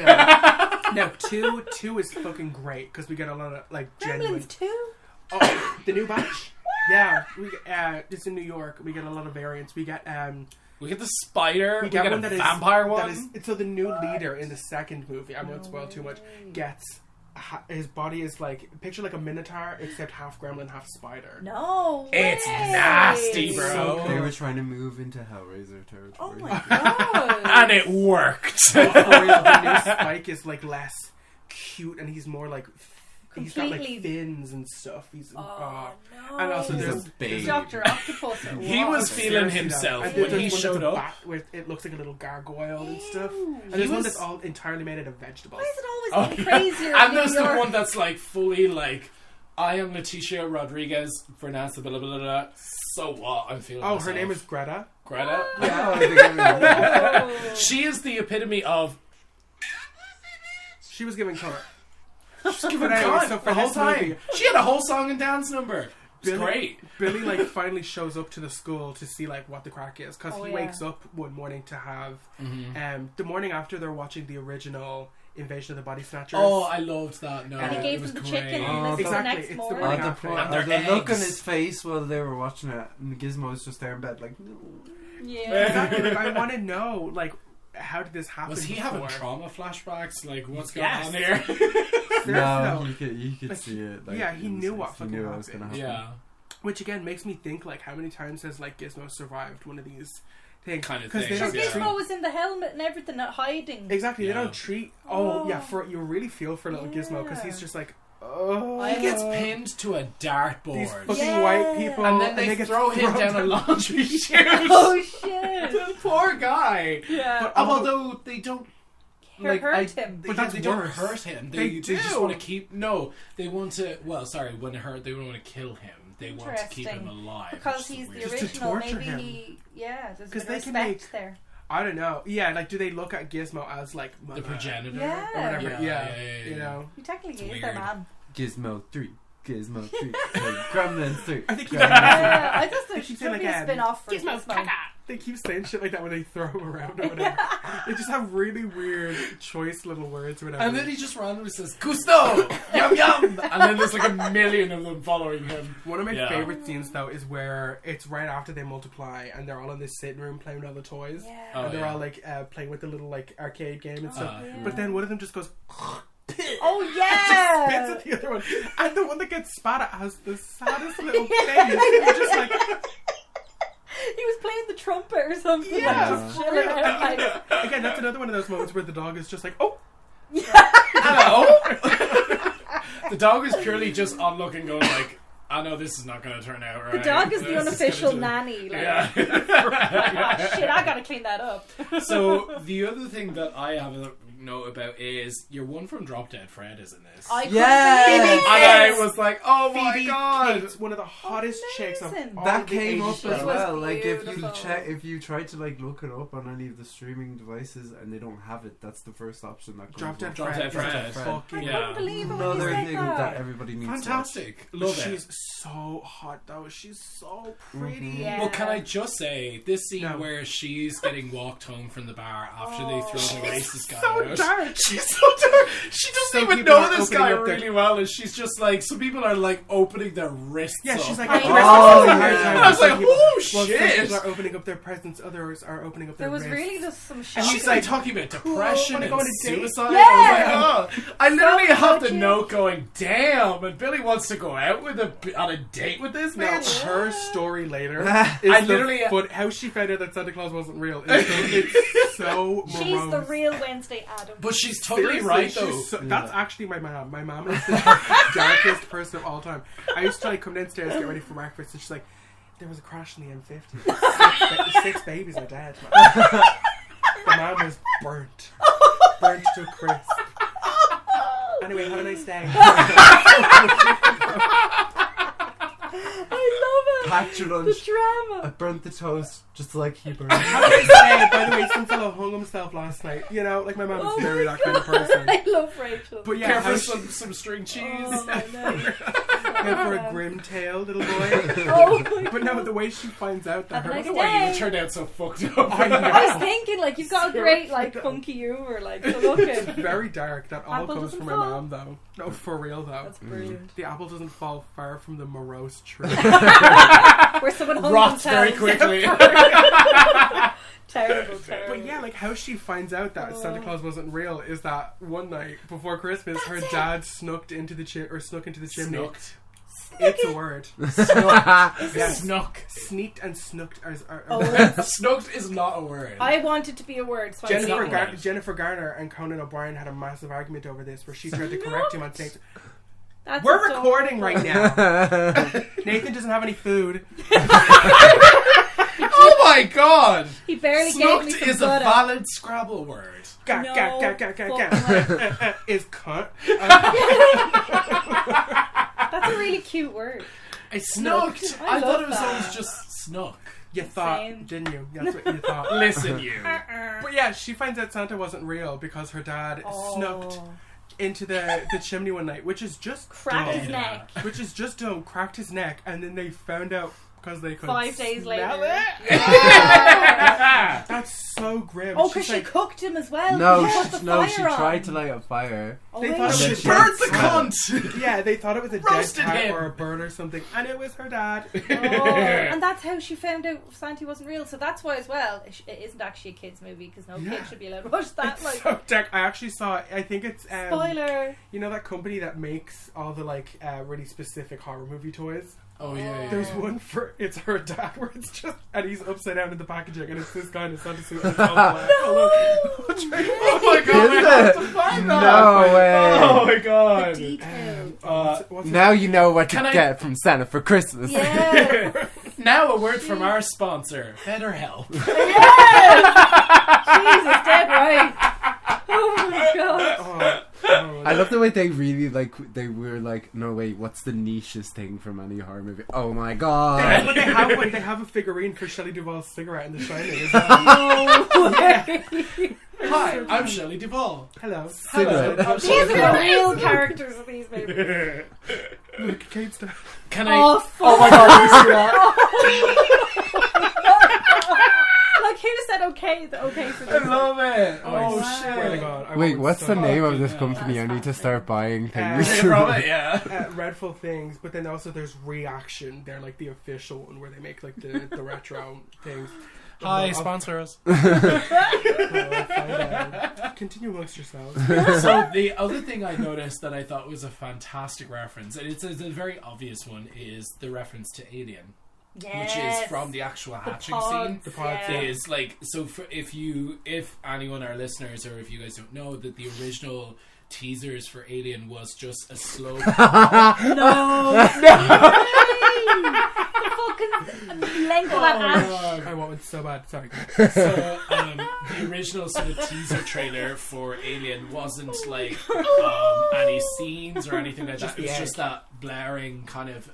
No, two is fucking great because we get a lot of like genuine. Gremlins too? Oh, the new batch. Yeah, it's in New York. We get a lot of variants. We get We get the spider. We get one a that is vampire that one. is- so the new leader in the second movie, I won't spoil too much, gets his body is like picture like a minotaur except half gremlin, half spider. No. It's way. nasty, bro. So They were trying to move into Hellraiser territory. Oh my god. And it worked. So for real, the new Spike is like less cute and he's more like he's got like Completely- fins and stuff. He's Oh no. and also He's there's a baby. Dr. Octopus. Or He what? was feeling seriously himself though. And when there's he one showed that's a up. bat where it looks like a little gargoyle and stuff. Ew. And there's He one was- that's all entirely made out of vegetables. Why is it Oh, always getting yeah. crazier? And in there's New the York? one that's like fully like, I am Leticia Rodriguez Fernanda blah blah blah blah. So what? I'm feeling. Oh, myself. her name is Greta. Greta. Oh, they gave me that. Oh. She is the epitome of. She was giving color. She's giving But anyway, cunt so for the whole this time. movie- She had a whole song and dance number. It's Billy- great. Billy like finally shows up to the school to see like what the crack is because Oh, he yeah. wakes up one morning to have the morning after they're watching the original Invasion of the Body Snatchers. Oh, I loved that. No, And he it gave was them the great. chicken Oh, and this exactly, the next it's the morning. morning Oh, the, after. poor, And their the look on eggs. his face while they were watching it, and Gizmo was just there in bed, like, no. Yeah. Exactly. Like, I want to know like how did this happen? Was he before? having trauma flashbacks? Like, what's Yes. going on here? Seriously, No, though. you could Like, see it. Like, yeah, he in his knew face. what He fucking knew what was happened. gonna happen. Yeah. Which again makes me think like how many times has like Gizmo survived one of these things? Kind of 'Cause thing, they don't yeah. treat- Gizmo was in the helmet and everything, not hiding. Exactly, Yeah. they don't treat. Oh, Oh. yeah, for you really feel for little Gizmo because Yeah. he's just like, Oh, I He gets know. pinned to a these dartboard. fucking Yeah. white people, And then they get throw him thrown down a laundry chute. Oh shit! The poor guy. Yeah. But Although they don't Hurt him. But that's they don't worse. hurt him. They They do. just want to keep. No, they want to. Well, sorry, when hurt, they don't want to kill him. They want to keep him Interesting. alive. Because which is he's weird. the Just to original, torture maybe him. he. Yeah, there's a 'Cause bit they of can respect make- there. I don't know. Yeah, like, do they look at Gizmo as, like, the mother progenitor. Yeah. or whatever? Yeah, You know? He technically It's is their weird. man. Gizmo 3. Gizmo 3. Gremlins 3. I think he Yeah, I just think Keep should saying be a again. spin off for Gizmo's Gizmo. caca. They keep saying shit like that when they throw him around or whatever. They just have really weird choice little words or whatever. And then he just randomly says, Gusto! Yum yum! And then there's like a million of them following him. One of my Yeah. favorite scenes, though, is where it's right after they multiply and they're all in this sitting room playing with all the toys. Yeah. Oh, And they're yeah. all, like, playing with the little, like, arcade game and stuff. yeah. But then one of them just goes... Oh Spits yeah. at the other one. And the one that gets spat at has the saddest little face. It's just like... He was playing the trumpet or something. Yeah. Like, just chilling out. Like, Again, that's another one of those moments where the dog is just like, oh, Hello? The dog is purely just onlooking, going like, I know this is not going to turn out right. the dog is the This unofficial gonna nanny. Like, Yeah. oh, shit, I gotta clean that up. So the other thing that I have a note about is your one from Drop Dead Fred is in this. I couldn't Yes. believe And I this. was like, oh my Phoebe god. Cates, one of the hottest chicks of Amazing. all That the came 80s up shows. as was well. Like beautiful. if you try to like look it up on any of the streaming devices and they don't have it, that's the first option that comes Drop up. Dead Drop Fred. Dead Fred. is a fucking I Yeah. couldn't believe it when Another you said thing that everybody needs Fantastic. Love She's it. so hot though. She's so pretty. Yeah. Well, can I just say, this scene No. where she's getting walked home from the bar after they throw the racist guy so out. dark. She's so dark. She doesn't Some even people know are this opening guy up their- really well, and she's just like, some people are like opening their wrists. Yeah, she's up. like, I I'm know. having a Oh, hard yeah. time. I was Some like, people- oh well, some shit. people are opening up their presents, others are opening up their There was wrists. really just some And shock. she's like talking about depression wanna and go on a date? suicide. Yeah. I was like, oh. I literally So have the touching. note going, damn, and Billy wants to go out with on a date with this No, bitch. her story later I is literally- how she found out that Santa Claus wasn't real. It's so She's morose. the real Wednesday Adam. But she's totally Seriously, right, she's though. so- that's actually my mom. My mom is the darkest person of all time. I used to like come downstairs, get ready for breakfast, and she's like, "There was a crash in the M50. Six babies are dead." The mom was burnt to a crisp. Anyway, have a nice day. I love it. Packed your The lunch. I drama. burnt the toast just like he burned. Have a nice day. By the way, some fellow hung himself last night. You know, like my mom is Oh very my that kind of person. I love Rachel. But yeah, Care how for she, some string cheese. Oh, I know. go for a grim tail, little boy. Oh my But no, God. the way she finds out that Have a her nice I don't know why you day. turned out so fucked up. I know. I was thinking, like, you've got a great, like, funky humor, like, so look It's at. very dark. That all Apple comes doesn't from my fall. mom, though. No, for real though. That's brilliant. The apple doesn't fall far from the morose tree. Where someone hung Rots very themselves. quickly. Terrible, terrible. But yeah, like how she finds out that Santa Claus wasn't real is that one night before Christmas, her dad snuck into the chimney. Snucked. It's a word. Yes. Snuck. Sneaked and snooked are Oh, Snucked is not a word. I want it to be a word, so I'm Jennifer saying Gar- it. Jennifer Garner and Conan O'Brien had a massive argument over this, where she tried to correct him on saying, That's "We're adorable. recording right now. Nathan doesn't have any food." Oh my god! He barely Snucked gave me some is a butter. valid Scrabble word. Ga, No ga, ga, ga, ga, ga. fucking Is cunt. That's a really cute word. Snucked. I I thought love it was that. always just snuck. You thought, Same. didn't you? That's what you thought. Listen, you. But yeah, she finds out Santa wasn't real because her dad snucked into the chimney one night, which is just Cracked dumb. his neck. Which is just dumb. Cracked his neck, and then they found out because they could 5 days smell later. it. Yeah. That's so grim. Oh, She's because she like, cooked him as well. No, She put the no, fire she on. tried to light a fire. Oh, They wait. thought And then She she burnt the smelled cunt! yeah, they thought it was a dead Roasted cat him. or a bird or something, and it was her dad. Oh, and that's how she found out Santa wasn't real. So that's why, as well, it isn't actually a kids' movie because no Yeah. kid should be allowed to watch that. It's Like, so dark. I actually saw. I think it's spoiler. you know that company that makes all the like really specific horror movie toys. Oh, yeah. There's one for it's her dad where it's just and he's upside down in the packaging and it's this guy in a Santa suit and it's all black. Oh my god, Is I have it? to find that! No way. Oh my The god! details. What's Now you know what to Can I- get from Santa for Christmas. Yeah. Now a word from our sponsor, BetterHelp. Jesus, dead right. Oh my god. I love the way they really they were like, no wait, what's the nichest thing from any horror movie? Oh my god. But they have one. They have a figurine for Shelley Duvall's cigarette in The Shining as well. No way. Hi, I'm Shelley Duvall. Hello. Cigarette. I'm These Shelley are the Duvall. real characters of these movies. Look, Kate stuff. Can I? Oh, fuck. Oh my god, you see that? Like, who said okay? Okay for I this? love it. I Oh swear to shit. God, I Wait, want what's so the bad. name of this Fucking company? I hell. need to start buying Yeah, things. From it, yeah. Dreadful Things, but then also there's Reaction. They're like the official one where they make like the retro things. Hi, I'll- sponsor us. I'll find out. Continue amongst yourselves. So the other thing I noticed that I thought was a fantastic reference, and it's a very obvious one, is the reference to Alien, Yes. which is from the actual hatching scene. The pods, yeah. Is like, so for, if anyone, our listeners, or if you guys don't know, that the original teasers for Alien was just a slow No. The fucking length of that ash. I want it so bad. Sorry. So the original sort of teaser trailer for Alien wasn't like any scenes or anything like that. Just It was the just that blaring kind of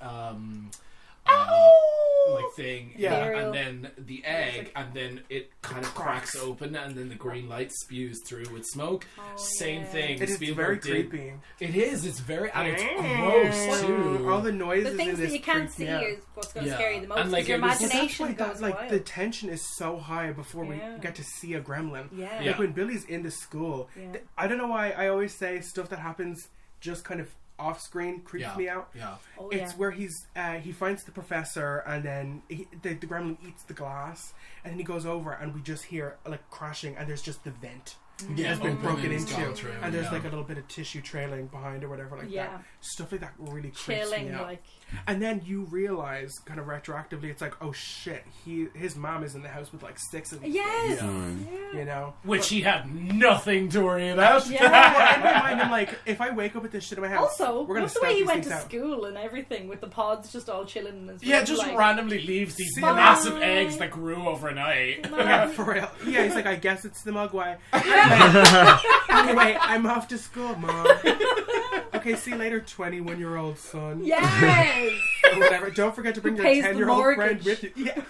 like thing, Yeah. Cereal. and then the egg, and then it kind of cracks open, and then the green light spews through with smoke. Oh, Same yeah. thing. It is Spielberg very did. creepy. It is. It's very, and it's gross too. All the noises The things in this that you can't creep see me out. is what's going to Yeah. scare you the most. And, like, Because your it was- Well, that's imagination why goes like wild. the tension is so high before we Yeah. get to see a gremlin. Yeah. Yeah. Like when Billy's in the school, Yeah. I don't know why I always say stuff that happens just kind of off screen creeps Yeah. me out. Yeah. Oh, It's yeah. where he finds the professor, and then the gremlin eats the glass, and then he goes over, and we just hear like crashing, and there's just the vent Yeah, has been open broken and it's into, gone through, and there's yeah. like a little bit of tissue trailing behind or whatever like Yeah. that. Stuff like that really creeps Chilling, me out. like. And then you realize, kind of retroactively, it's like, oh shit, his mom is in the house with like 6 of these Yes! things, Yeah. you know? Which he had nothing to worry about. Yeah. Well, in my mind, I'm like, if I wake up with this shit in my house, Also, we're gonna love the stamp way he these went things to out. school and everything with the pods just all chilling in his room. Yeah, just like, randomly leaves these See, massive like- eggs that grew overnight. Yeah, for real. Yeah, he's like, I guess it's the mugwai. Anyway, I'm off to school, Mom. Okay, see you later, 21-year-old son. Yes! Or whatever. Don't forget to bring your pays the 10-year-old friend mortgage. with you. Yeah,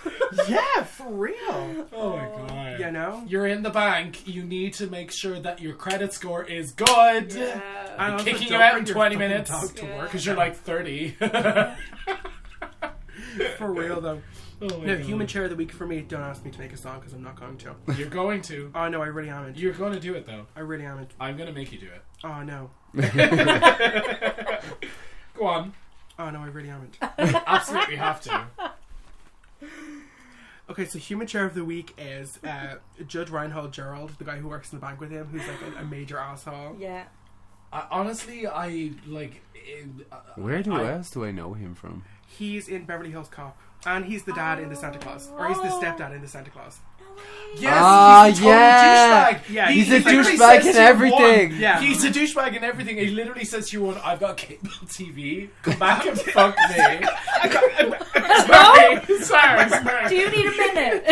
yeah, for real. Oh my god. You know? You're in the bank. You need to make sure that your credit score is good. Yeah. And also Kicking you don't out bring in your 20 fucking minutes. dog to Yeah. work. Because you're like 30. For real, though. Oh my No, God. human chair of the week for me. Don't ask me to make a song because I'm not going to. You're going to. Oh no, I really aren't. You're going to do it though. I really aren't. I'm going to make you do it. Oh no. Go on. Oh no, I really aren't. You absolutely have to. Okay, so human chair of the week is Judge Reinhold Gerald, the guy who works in the bank with him, who's like a major asshole. Yeah. Honestly, I like. Where else do I know him from? He's in Beverly Hills Cop, and he's the dad in the Santa Claus, or he's the stepdad in the Santa Claus. Yes, Ah, he's a total yeah. douchebag. Yeah, He's a literally douchebag says in to you everything. one. Yeah. He's a douchebag in everything. He literally says to you one, I've got cable TV. Come back and fuck me. Sorry. Do you need a minute?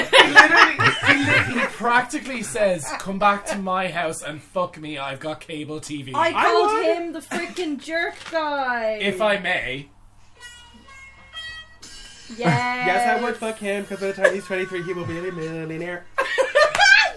He practically says, come back to my house and fuck me. I've got cable TV. I called would. him the freaking jerk guy. If I may. Yes. Yes, I would fuck him because by the time he's 23, he will be a millionaire.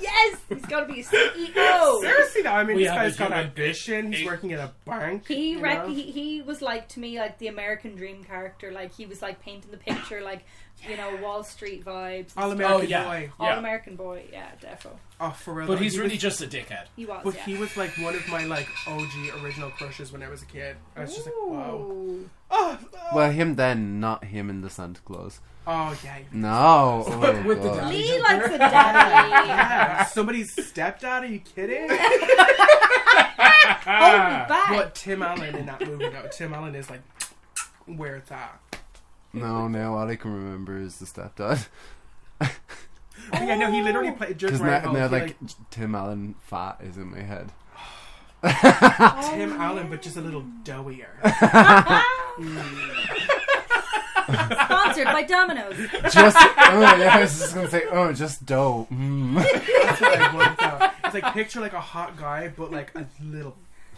Yes! He's got to be a CEO. Seriously, though, I mean, We this have guy's a got human- ambition. He's working at a bank. He you know? he was like, to me, like the American dream character. Like he was like painting the picture, like, you know, Wall Street vibes. All American yeah. boy. All Yeah. American boy, yeah, defo. Oh, for real. But though, he's he really was, just a dickhead. He was, But yeah. he was like one of my like OG original crushes when I was a kid. I was just like, wow. Ooh. Oh, Well, him then, not him in the Santa Claus. oh yeah. No. Oh, With the God. dad. Lee likes a daddy. Yeah, somebody's stepdad? Are you kidding? Hold me back. But Tim Allen in that movie, though, Tim Allen is like where it's at. No, all I can remember is the stepdad. Yeah, no, he literally played Judge Because now, Reinhold. He, like, Tim Allen fat is in my head. Tim Allen, but just a little doughier. Sponsored by Domino's. I was just gonna say, just dough. That's what I want though. It's like picture like a hot guy, but like a little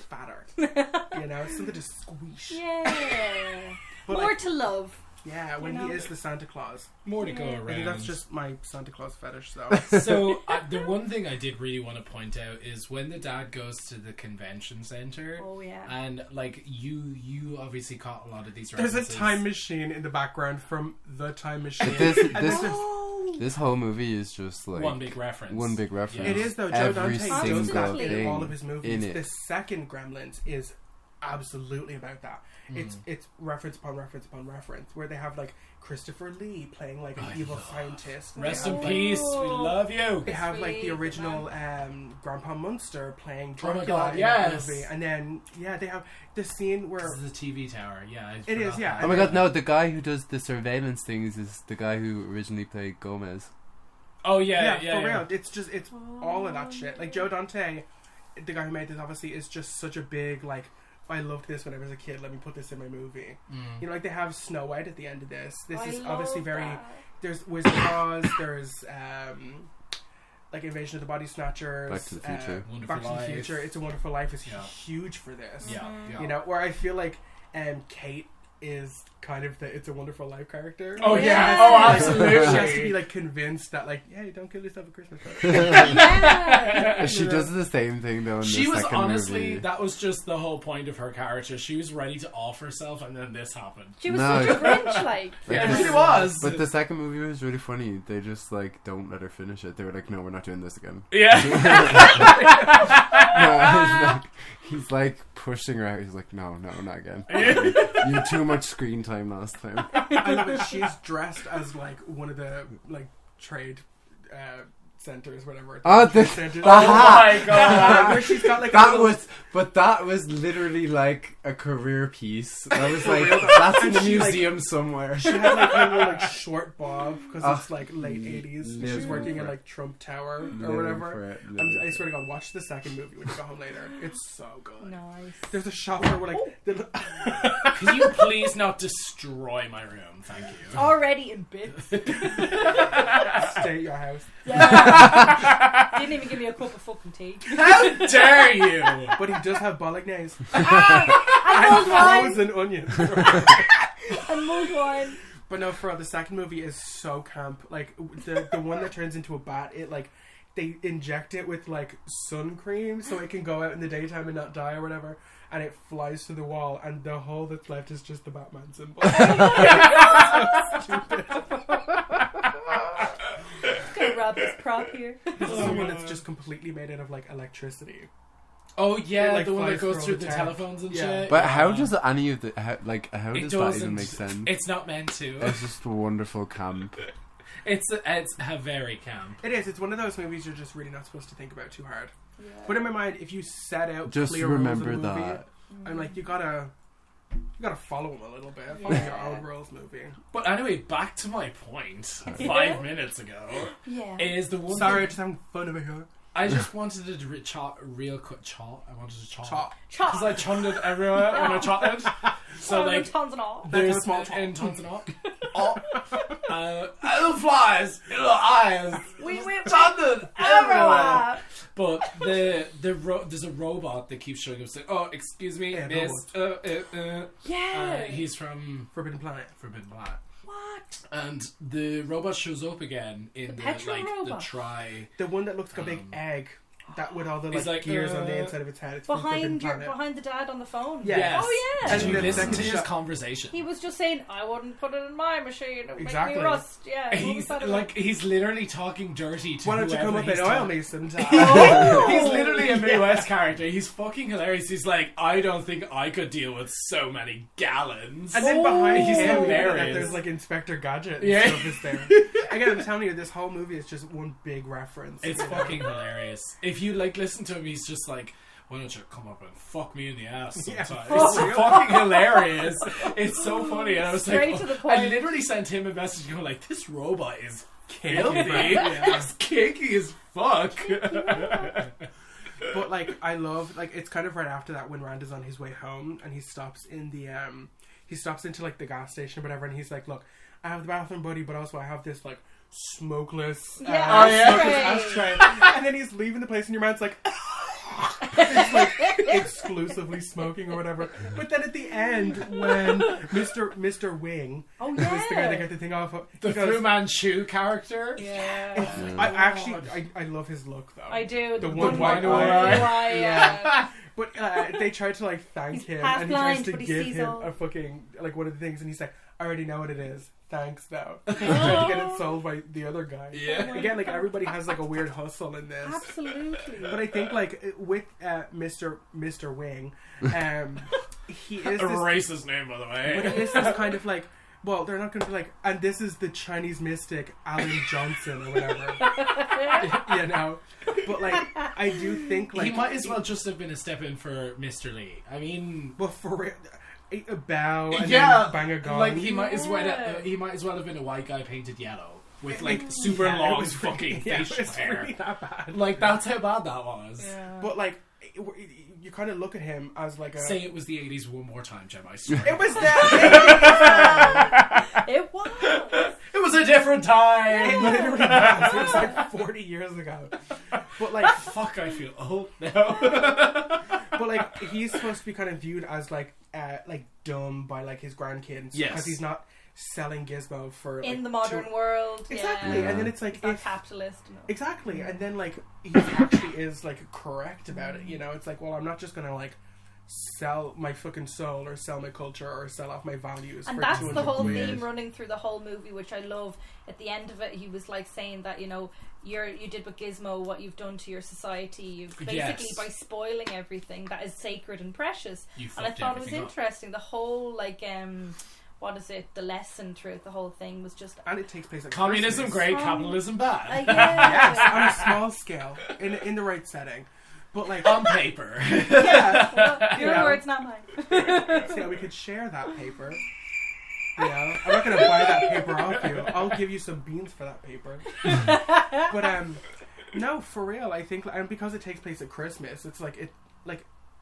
fatter. You know, something to squish. Yeah. But More like, to love. yeah, when he is the Santa Claus. More to go I think around. that's just my Santa Claus fetish, though. So the one thing I did really want to point out is when the dad goes to the convention center. Oh yeah. And like you obviously caught a lot of these There's references. a time machine in the background from The Time Machine. This whole movie is just like one big reference. It is though. Joe Every Dante does single that in thing all of his movies. in it. The second Gremlins is absolutely about that. It's reference upon reference upon reference, where they have like Christopher Lee playing like an evil scientist. Rest in Oh. peace. We love you. They have like the Sweet, original Grandpa Munster playing Oh my Dracula God, in yes. that movie, and then they have the scene where This is the TV tower. Yeah, I It is, forgot yeah. that. Oh my god, no, the guy who does the surveillance things is the guy who originally played Gomez. Oh yeah. for real. It's just it's all of that shit. Like Joe Dante, the guy who made this, obviously is just such a big like. I loved this when I was a kid. Let me put this in my movie. You know, like they have Snow White at the end of this. This is obviously very. There's Wizard of Oz. There's like Invasion of the Body Snatchers. Back to the Future. Wonderful Back to the Life. Future. It's a Wonderful Life is Yeah. huge for this. Yeah. You know, where I feel like Kate is kind of the It's a Wonderful Life character. Oh Yeah. Oh, Like, absolutely. she has to be like convinced that like, hey, don't kill yourself at Christmas. Yeah. She does the same thing though in She the was second honestly, movie. that was just the whole point of her character. She was ready to off herself, and then this happened. She was No. such a Grinch, like. Yeah, the- she was. But the second movie was really funny. They just like don't let her finish it. They were like, no, we're not doing this again. Yeah. No, he's like pushing her out. He's like, no, not again. You had too much screen time last time. I love it. She's dressed as like one of the like trade centers, whatever. Oh, Trade the centers. my god. Where she's got like a That little- was literally like a career piece. That was like real. that's in And the she, like- museum somewhere. She had like a little like short bob because it's like late 80s. She's living working for in it. like Trump Tower or Living whatever. for it, I living swear to God, watch the second movie when you go home later. It's so good. Nice. There's a shot where we're like, Can you please not destroy my room? Thank you. Already in bits. stay at your house. Yeah. Didn't even give me a cup of fucking tea. How dare you? But he does have bolognese And and mulled wine. frozen onions. And mulled wine. But no, for real, the second movie is so camp. Like the one that turns into a bat, it like they inject it with like sun cream so it can go out in the daytime and not die or whatever, and it flies through the wall, and the hole that's left is just the Batman symbol. Gonna rub this prop here. This is the one that's just completely made out of like electricity. Oh yeah, It, like, the one that flies goes through through all the the time. telephones and Yeah. shit. But how Yeah. does any of the how It does that doesn't even make sense? It's not meant to. It's just a wonderful camp. It's a very camp. It is. It's one of those movies you're just really not supposed to think about too hard. But in my mind, if you set out Just clear remember rules of the movie, that. I'm like, you gotta follow them a little bit. Follow your own rules, movie. But anyway, back to my point 5 minutes ago. Yeah. Is the one Sorry, thing- just having fun over here. I just wanted to real quick chop. I wanted to chop. Chop. Because I chundered everywhere when I chopped it. So like tons and all. there's a small chop. in tons and all. Little flies, little eyes. We went Chundered everywhere. everywhere. But there's a robot that keeps showing up saying, "Oh, excuse me, Yeah, miss." Yeah. He's from Forbidden Planet. Forbidden Planet. What? And the robot shows up again in the petrol the robot? try. The one that looks like a big egg. That with all the He's like, like, gears on the inside of its head. It's from Forbidden Behind Planet. the dad on the phone. Yeah. Yes. Oh yeah. And Did you the listen second to his shot- conversation? He was just saying, "I wouldn't put it in my machine. It would Exactly. make me rust." Yeah. what was He's that like he's literally talking dirty to Why don't you come whoever up and he's oil talking- me sometime? Oh. He's literally a Midwest character. He's fucking hilarious. He's like, I don't think I could deal with so many gallons. And then behind he's him, hilarious. there's like Inspector Gadget and Yeah. stuff is there. Again, I'm telling you, this whole movie is just one big reference. It's fucking hilarious. If you like listen to him, he's just like, why don't you come up and fuck me in the ass Yeah. sometime? It's fucking hilarious. It's so funny. And I was Straight like, to the point. I literally sent him a message going like, this robot is filthy. Yeah. It's kinky as fuck. But like, I love like it's kind of right after that when Randa's on his way home and he stops in the he stops into like the gas station or whatever, and he's like, "Look, I have the bathroom buddy, but also I have this like smokeless ashtray." And then he's leaving the place, and your man's like. It's like exclusively smoking or whatever. But then at the end, when Mr. Wing, who was the guy that got the thing off of, The Fu Manchu character. Yeah. I love his look though. I do. The one white white eye. Yeah. But they tried to like thank him, half and he tries blind, to but he give sees him all. a fucking like one of the things, and he's like, "I already know what it is. Thanks though." He's trying to get it sold by the other guy. Yeah. Again, like everybody has like a weird hustle in this. Absolutely. But I think like with Mr. Wing, he is Erase his name, by the way. but he is this kind of like, well, they're not going to be like, and this is the Chinese mystic Alan Johnson or whatever, you know. But like, I do think like he might as well just have been a step in for Mr. Lee. I mean, But for real, a bow and yeah, then bang a gong. like he might as well have been a white guy painted yellow with like super Yeah, it long was really- fucking yeah, facial it's hair. really that bad. Like that's how bad that was. Yeah. But like, you kind of look at him as like a. Say it was the 80s one more time, Gemma. I swear. It was that. It was. It was a different It time. literally was. It was like 40 years ago. But like, Fuck, I feel old now. but like, he's supposed to be kind of viewed as like dumb by like his grandkids Yes. because he's not selling Gizmo for In like, the modern world. Exactly, Yeah. and then it's like It's not if capitalist. No. exactly, and then like he actually is like correct about it. You know, it's like, well, I'm not just gonna like sell my fucking soul or sell my culture or sell off my values. And for that's 200 the whole quid. theme running through the whole movie, which I love. At the end of it, he was like saying that, you know, you did with Gizmo what you've done to your society. You've basically, Yes. by spoiling everything that is sacred and precious. You And I fucked thought it was everything up. interesting. The whole like what is it? The lesson throughout the whole thing was just And it takes place at Communism Christmas. great, capitalism bad. yeah. Yes, on a small scale, in the right setting. But like, On paper. yeah, Well, your Yeah. words, not mine. so yeah, we could share that paper. Yeah, I'm not gonna buy that paper off you. I'll give you some beans for that paper. But no, for real. I think, and because it takes place at Christmas, it's like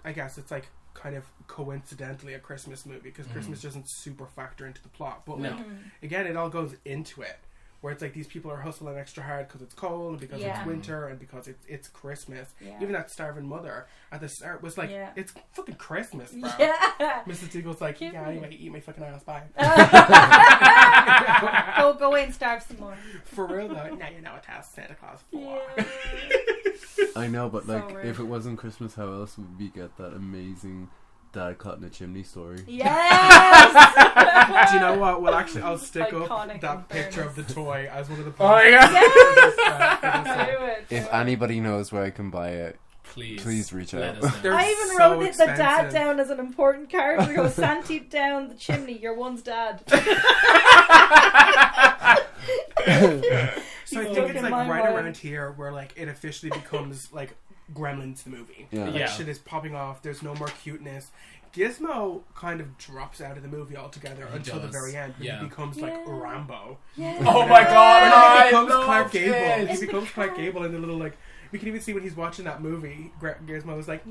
I guess it's like kind of coincidentally a Christmas movie because Christmas doesn't super factor into the plot. But like again, it all goes into it. Where it's like these people are hustling extra hard because it's cold and because Yeah. it's winter and because it's Christmas. Yeah. Even that starving mother at the start was like, Yeah. it's fucking Christmas, bro. Yeah. Mrs. Deagle's like, Cute. yeah, you might eat my fucking ass, bye. Go in, starve some more. For real though, now you know what to ask Santa Claus for. Yeah. I know, but So like, rude. if it wasn't Christmas, how else would we get that amazing dad caught in a chimney story? Yes. Do you know what? Well, actually, I'll stick Iconic up in that picture of the toy as one of the Oh yeah. Do it. If anybody knows where I can buy it, please reach let out. us know. They're I even so wrote the dad expensive. down as an important character. Go Santi down the chimney. Your one's dad. So I He's think stuck it's in like my right mind. around here where like it officially becomes like Gremlins the movie. Yeah. Like Yeah. shit is popping off. There's no more cuteness. Gizmo kind of drops out of the movie altogether He until the does. very end. When Yeah. He becomes like Yeah. Rambo. Yeah. Oh my god, Or no, I he becomes Clark loved Gable. it. He becomes Clark Gable in the little like. We can even see when he's watching that movie. Gizmo was like,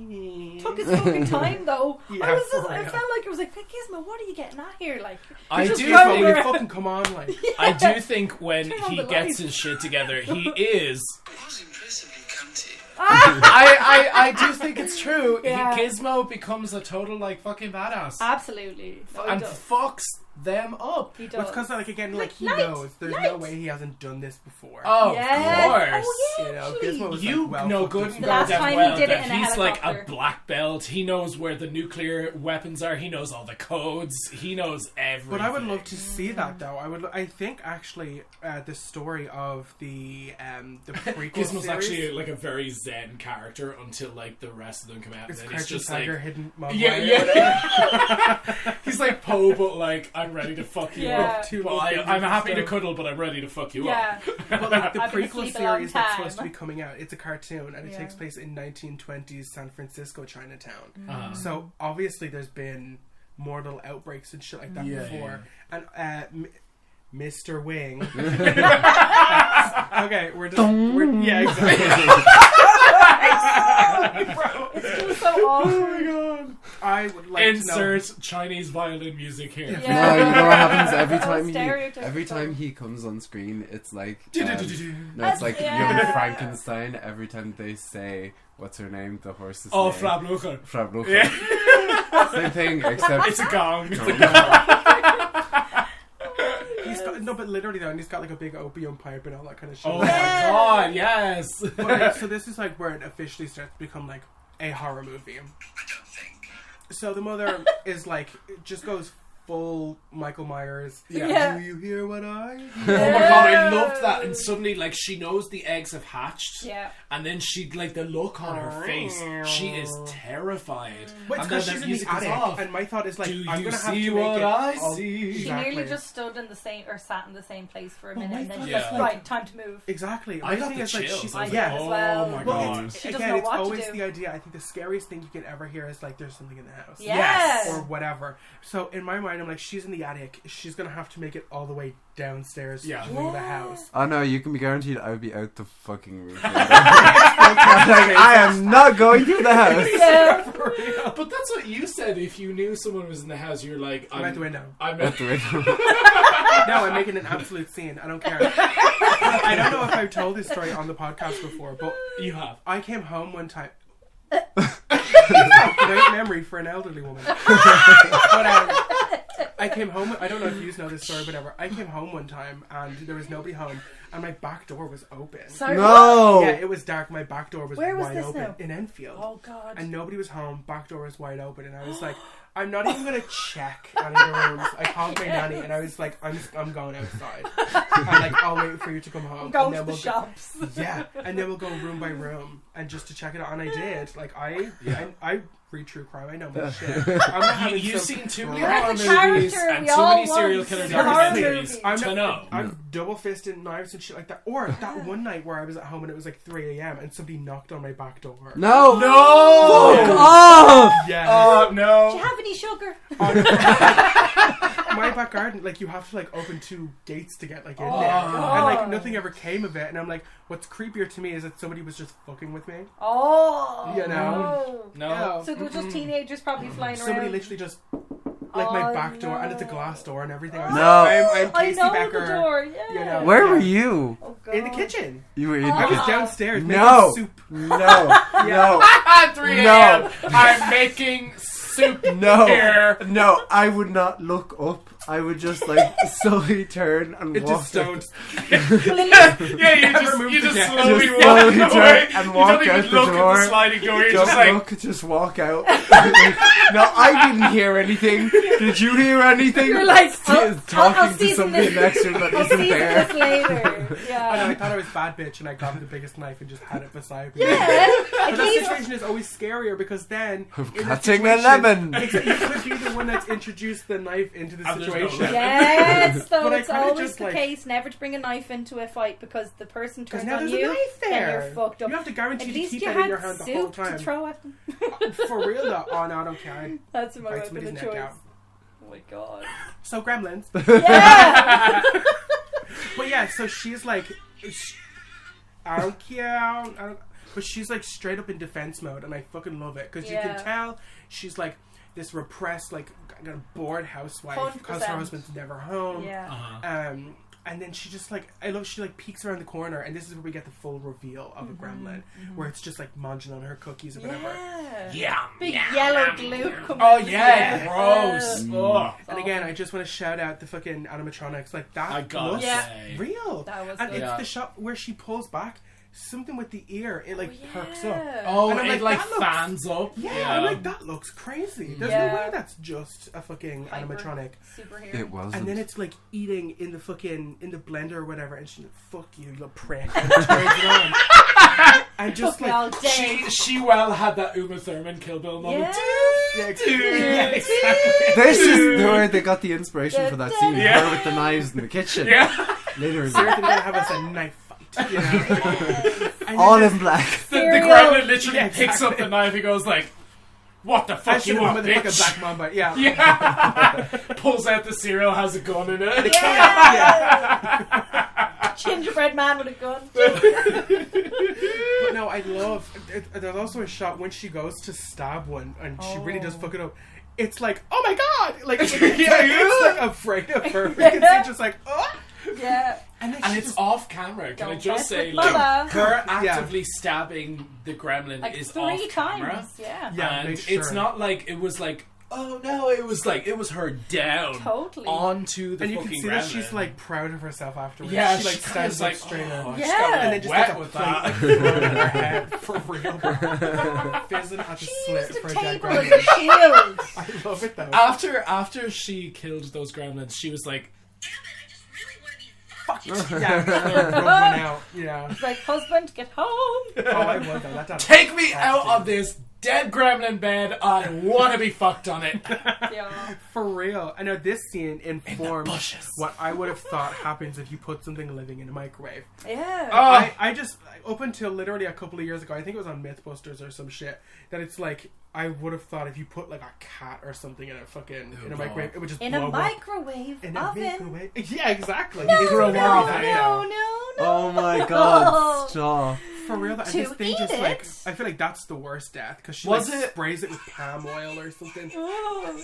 Took his fucking time though. Yeah, I felt for real. like it was like, Gizmo, what are you getting at here? Like, I just do go Gizmo, will you around. fucking come on, like. I do think when Turn on he the gets lights. his shit together, he is. It was impressively cunty. I do think it's true. Yeah. Gizmo becomes a total like fucking badass Absolutely. No, he and does. fucks them up. He Well, does. it's because like again, like he Light, knows there's no light. way he hasn't done this before. Oh, Yes. of course. Oh, yeah, You know, actually. Gizmo was You like, well, know fuck good this and The last goddamn time he well did it that in a he's like a helicopter. black belt. He knows where the nuclear weapons are. He knows all the codes. He knows everything. But I would love to see that though. I think actually the story of the prequel Gizmo's series. actually like a very zen character until like the rest of them come out, It's and then he's Crouching just Tiger, like, Hidden Mom. yeah. He's like Poe, but like I'm ready to fuck you Yeah. up. Two Well, little fingers I'm happy and to stuff. cuddle, but I'm ready to fuck you Yeah. up. But like the I've been prequel asleep a long series that's time. supposed to be coming out, it's a cartoon and it Yeah. takes place in 1920s San Francisco Chinatown. Uh-huh. So obviously there's been more little outbreaks and shit like that Yeah, before. And Mr. Wing. Okay, we're just yeah, exactly. It's still so awkward. Oh my god. I would like Insert to know. Chinese violin music here. Yeah. No, you know what happens every Oh, time stereotypical. every time he comes on screen, it's like Do-do-do-do-do. no, it's like Yeah. young Frankenstein. Every time they say what's her name, the horse's Oh, name, Frau Blucher. Frau Blucher. Yeah. Same thing, except It's a gong. It's a No. gong. He's got, no, but literally though, and he's got like a big opium pipe and all that kind of shit. Oh Yeah. my god, yes. But, like, so this is like where it officially starts to become like a horror movie. I don't think. So the mother is like, it just goes full Michael Myers. Yeah. Do you hear what I hear? Oh my god, I loved that. And suddenly, like, she knows the eggs have hatched. Yeah. And then she, like, the look on her face, she is terrified. But it's And then because she's in the music is attic, off. and my thought is like, Do I'm you gonna have see to make what it I all- see? She Exactly. nearly just stood in the same, or sat in the same place for a minute, my and then thought she's is like, like- right, time to move. Exactly. I My got thing the is like, chills. she's I like, was yeah. like, as well. oh my Well, god. She doesn't again, know it's what to always do. the idea. I think the scariest thing you can ever hear is like, there's something in the house. Yes. Or whatever. So in my mind, I'm like, she's in the attic. She's gonna have to make it all the way downstairs Yeah. to the house. oh no, you can be guaranteed I would be out the fucking roof. I am not going through the house. Yeah. But that's what you said. If you knew someone was in the house, you're like, I'm out the window. I'm Out the window. No, I'm making an absolute scene. I don't care. I don't know if I've told this story on the podcast before, but You have. I came home one time. Great memory for an elderly woman. But I came home. I don't know if you know this story, or whatever. I came home one time and there was nobody home, and my back door was open. Sorry. No. Yeah, it was dark. My back door was Where was wide this open now? in Enfield. Oh god. And nobody was home. Back door was wide open, and I was like, I'm not even gonna check any of the rooms. I called my nanny, and I was like, I'm going outside. I'm like, I'll wait for you to come home. I'm going and to then the we'll shops. yeah, and then we'll go room by room and just to check it out. And I did. Like I read true crime. I know my shit. I'm not having You've some seen too many You're horror the movies character and we too all many serial want. killer Horror documentaries movies. to know. I'm double fisting knives and shit like that. Or that one night where I was at home and it was like 3 a.m. and somebody knocked on my back door. No. No! Fuck off. Yeah. Oh Do no! you have any sugar? My back garden, like you have to like open 2 gates to get like in there, Oh. and like nothing ever came of it. And I'm like, what's creepier to me is that somebody was just fucking with me. Oh. You know. No. Yeah. So there were just teenagers probably flying Somebody around. literally just like my Oh, back door, and it's a no. glass door and everything. I was No. like, I'm I Casey know Becker the door. Yeah. you know. Where Yeah. were you? Oh, God. in the kitchen. You were in Oh. I was the downstairs No. making soup. No. No. At 3 a.m. I'm making soup No. here. No, I would not look up. I would just like slowly turn and It walk. just don't. Yeah, you just moved slowly Just walk slowly away. turn and You walk don't even out the look at door. the sliding door. You're Don't just like, look, just walk out. No, I didn't hear anything. Did you hear anything? You're like, I'll talking to season somebody this. next to you that I'll isn't see there. this later. I know, I Yeah. thought I was bad bitch, and I grabbed the biggest knife and just had it beside me. Yeah. But At that least. situation is always scarier because then I'm in cutting the a lemon. You could be the one that's introduced the knife into the And there's no situation. lemon. Yes, though But I it's kinda always just, the like- case never to bring a knife into a fight because the person Because turns now on there's you, a knife there. then you're fucked up. You have to guarantee At to least keep you it in your had hand the whole soup to time. throw at them. For real though? Oh no, I don't care. That's my Bite weapon somebody's of neck choice. out. Oh my god. So Gremlins. Yeah. But yeah, so she's like, I don't care. I don't, but she's like straight up in defense mode, and I fucking love it because you Yeah. can tell she's like this repressed, like kind of bored housewife because her 100%. husband's never home. Yeah. uh-huh. And then she just like, I love, she like peeks around the corner, and this is where we get the full reveal of a gremlin, where it's just like munching on her cookies or whatever. Yeah. Yeah. Big yellow glue coming Oh out. yeah, gross. Ugh. And again, I just want to shout out the fucking animatronics. Like that I gotta looks say. real. That was and good. it's Yeah. the shot where she pulls back something with the ear. It like perks up. Yeah. Oh, And I'm it like, like that looks- fans up. Yeah, I'm like, that looks crazy. There's Yeah. no way that's just a fucking Hyper animatronic. Superhero. It wasn't. And then it's like eating in the blender or whatever, and she's like, "Fuck you, you little prick," and turns it on. And just Took me all like, day. She well had that Uma Thurman Kill Bill moment. Yeah. yeah, exactly. This is where they got the inspiration for that scene. Yeah. Her with the knives in the kitchen. Yeah. Literally. Seriously, gonna have us a knife fight. You know? And All then in black. The Cereal. gremlin literally Yeah, picks up the knife. He goes like, "What the I fuck should you have want, with a fucking bitch?" black mamba. Yeah. Yeah. Pulls out the cereal, has a gun in it. Gingerbread man with a gun. But no, I love. there's also a shot when she goes to stab one and she really does fuck it up. It's like, oh my god! Like, it's like afraid of her. You can see just like, oh! Yeah. And it's off camera. Can I Don't just mess say, with like, Mama. her actively stabbing the gremlin Like is 3 off camera. times. Yeah. Yeah, And make sure. it's not like it was like, oh no, it was her down Totally. onto the And you fucking can see gremlin. that she's like proud of herself afterwards. Yeah, she like she stands like, up straight oh, up. I just Yeah. got And then just wet like a with plate that. like thrown in her head for real. Fizzing at the She slit used for a a dead table as gremlin. a shield. I love it though. After she killed those gremlins, she was like, Yeah, rub one out. Yeah. It's like, husband, get home. Oh, I love that. That's take me out of this dead gremlin bed. I want to be fucked on it. Yeah. For real. I know this scene informs bushes. what I would have thought happens if you put something living in a microwave. Yeah. I just, up until literally a couple of years ago, I think it was on Mythbusters or some shit, that it's like, I would have thought if you put like a cat or something in a fucking, in a microwave, it would just In blow a up. microwave In a oven. microwave. Yeah, exactly. No, You no, throw no, more no, of that, no. Oh my god, stop. For real, and To this thing eat just it? like, I feel like that's the worst death, because she Was like it? sprays it with palm oil or something. Oh.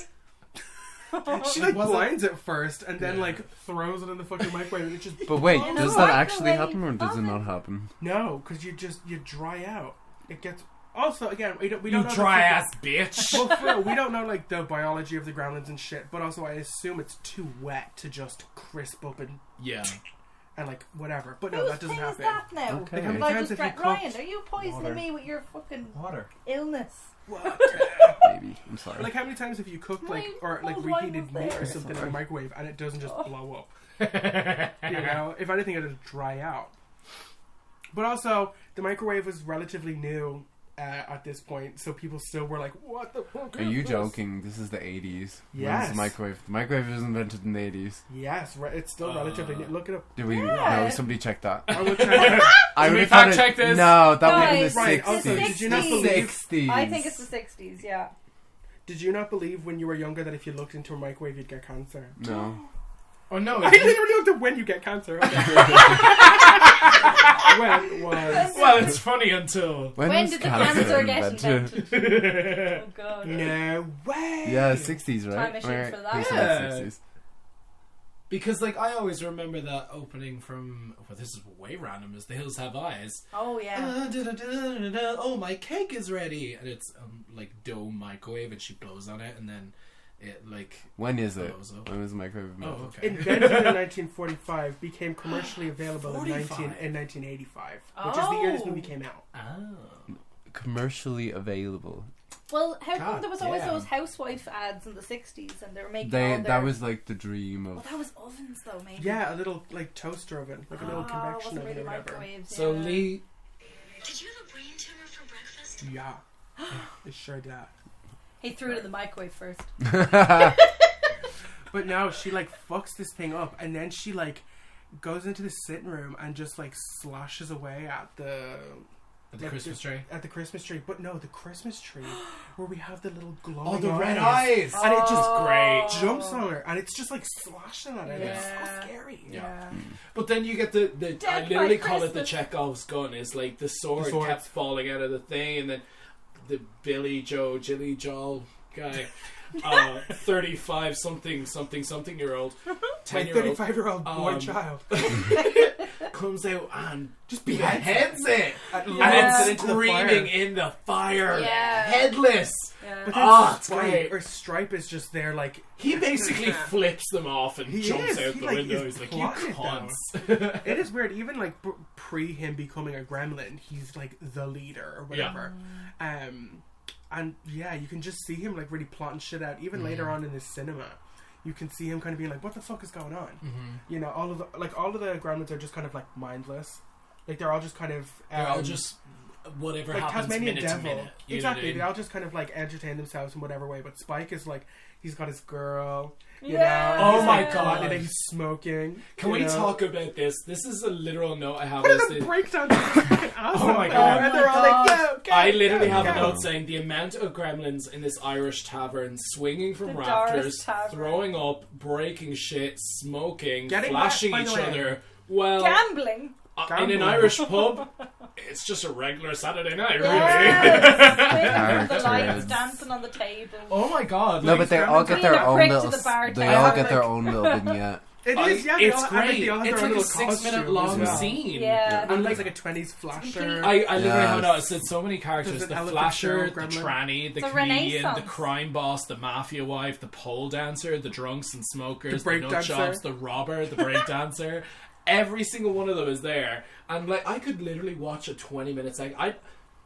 She like Was it- blinds it first and then like throws it in the fucking microwave and it just But wait, In a does that actually microwave happen or does it oven. not happen? no, because you dry out. It gets also again we don't You know the dry fucking- ass bitch. Well, for real, we don't know like the biology of the gremlins and shit, but also I assume it's too wet to just crisp up and Yeah. like whatever. But no, Whose that doesn't thing is happen. that now? Okay. Like, how many Am I times just have you Ryan, cooked are you poisoning water? me with your fucking Water. illness? What? Maybe. I'm sorry. Like how many times have you cooked like My or like whole line reheated was meat there. or something in Sorry. a microwave and it doesn't just Oh. blow up? You know, if anything, it'll dry out. But also, the microwave was relatively new at this point, so people still were like, "What the fuck?" Are is you this?" joking? This is the 80s. When was Yes. the microwave? The microwave was invented in the 80s. Yes, it's still relatively new. Look it up. Did we? Yeah. No, somebody check that. I will check. I we would have fact found it- check this? No, that would have been Guys, the right, 60s. also, did you not believe- 60s. I think it's the 60s, yeah. Did you not believe when you were younger that if you looked into a microwave you'd get cancer? No. Oh no. I literally looked at when you get cancer. Okay. When was? Well, it's funny until. When was did the cancer get invented? invented? Oh god. No way. Yeah, 60s, right? Time machine Right, for that. we said Yeah. 60s. Because, like, I always remember that opening from. Well, this is way random. Is The Hills Have Eyes? Oh yeah. Oh, my cake is ready, and it's like dough microwave, and she blows on it, and then it like. When is it? blows up. When was the microwave Oh, invented? okay. Invented in 1945, became commercially available in 45. 1985, which is the year this Oh. movie came out. Oh. Commercially available. Well, how come God there was always damn. those housewife ads in the 60s and they were making They all their... that was like the dream Well, of. that was ovens though, maybe. Yeah, a little like toaster oven, like a little Oh, it convection wasn't oven really or whatever. microwaves. So yeah. Lee. Did you have a brain tumor for breakfast? Yeah, it sure did. He threw it in the microwave first. But no, she like fucks this thing up, and then she like goes into the sitting room and just like slashes away at the Christmas tree. At the Christmas tree, but no, the Christmas tree where we have the little glowing Oh, the red eyes! and it just great. jumps on her, and it's just like slashing at her. And it's Yeah. so scary. Yeah. But then you get the Dead I by literally call it the Christmas. Chekhov's gun. Is like the sword, The sword. kept falling out of the thing, and then the Billy Joe Jilly Joel guy, 35 something year old, My 10-year-old 35-year-old boy Um, child comes out and just beheads it, and Yeah. and it it's into the screaming fire. in the fire, Yeah. headless. Yeah. But then Oh, it's Spike great. or Stripe is just there, like He basically flips them off and He jumps is. out He, the like, window. is He's like, "You plotting it cunts." it is weird. Even like pre him becoming a gremlin, he's like the leader or whatever. And yeah, you can just see him like really plotting shit out. Even later on in the cinema, you can see him kind of being like, "What the fuck is going on?" You know, all of the gremlins are just kind of like mindless. Like they're all just kind of They're all just whatever like happens Tasmanian minute Devil. to minute. You know Exactly. what I mean? They all just kind of like entertain themselves in whatever way. But Spike is like, he's got his girl. You Yeah. know, Oh he's, my like, God. plotting it, he's smoking. Can you we know? talk about this? This is a literal note I have. What Is are the the, breakdowns? Oh my God. And they're all like, God. "Go, go, I literally go, have a go." note saying the amount of gremlins in this Irish tavern swinging from The rafters, Doris Tavern. throwing up, breaking shit, smoking, Getting flashing wet, by each the way. other. Well, Gambling. in an Gambling. Irish pub, it's just a regular Saturday night, really. Yeah, the lights Characters. dancing on the table. Oh my god! No, like, but they all get their Being a own prick to little. the bartender. They all get their own little vignette. It is, yeah. it's I think great. they all have It's their own like a little 6 minute costume long as well. scene. Yeah. And like a 20s flasher. I literally have Yes. noticed that so many characters: There's the an flasher, elephant the show, tranny, the It's a comedian, the renaissance. crime boss, the mafia wife, the pole dancer, the drunks and smokers, The the, break nut dancer. shops, the robber, the break dancer. Every single one of them is there, and like I could literally watch a 20-minute segment.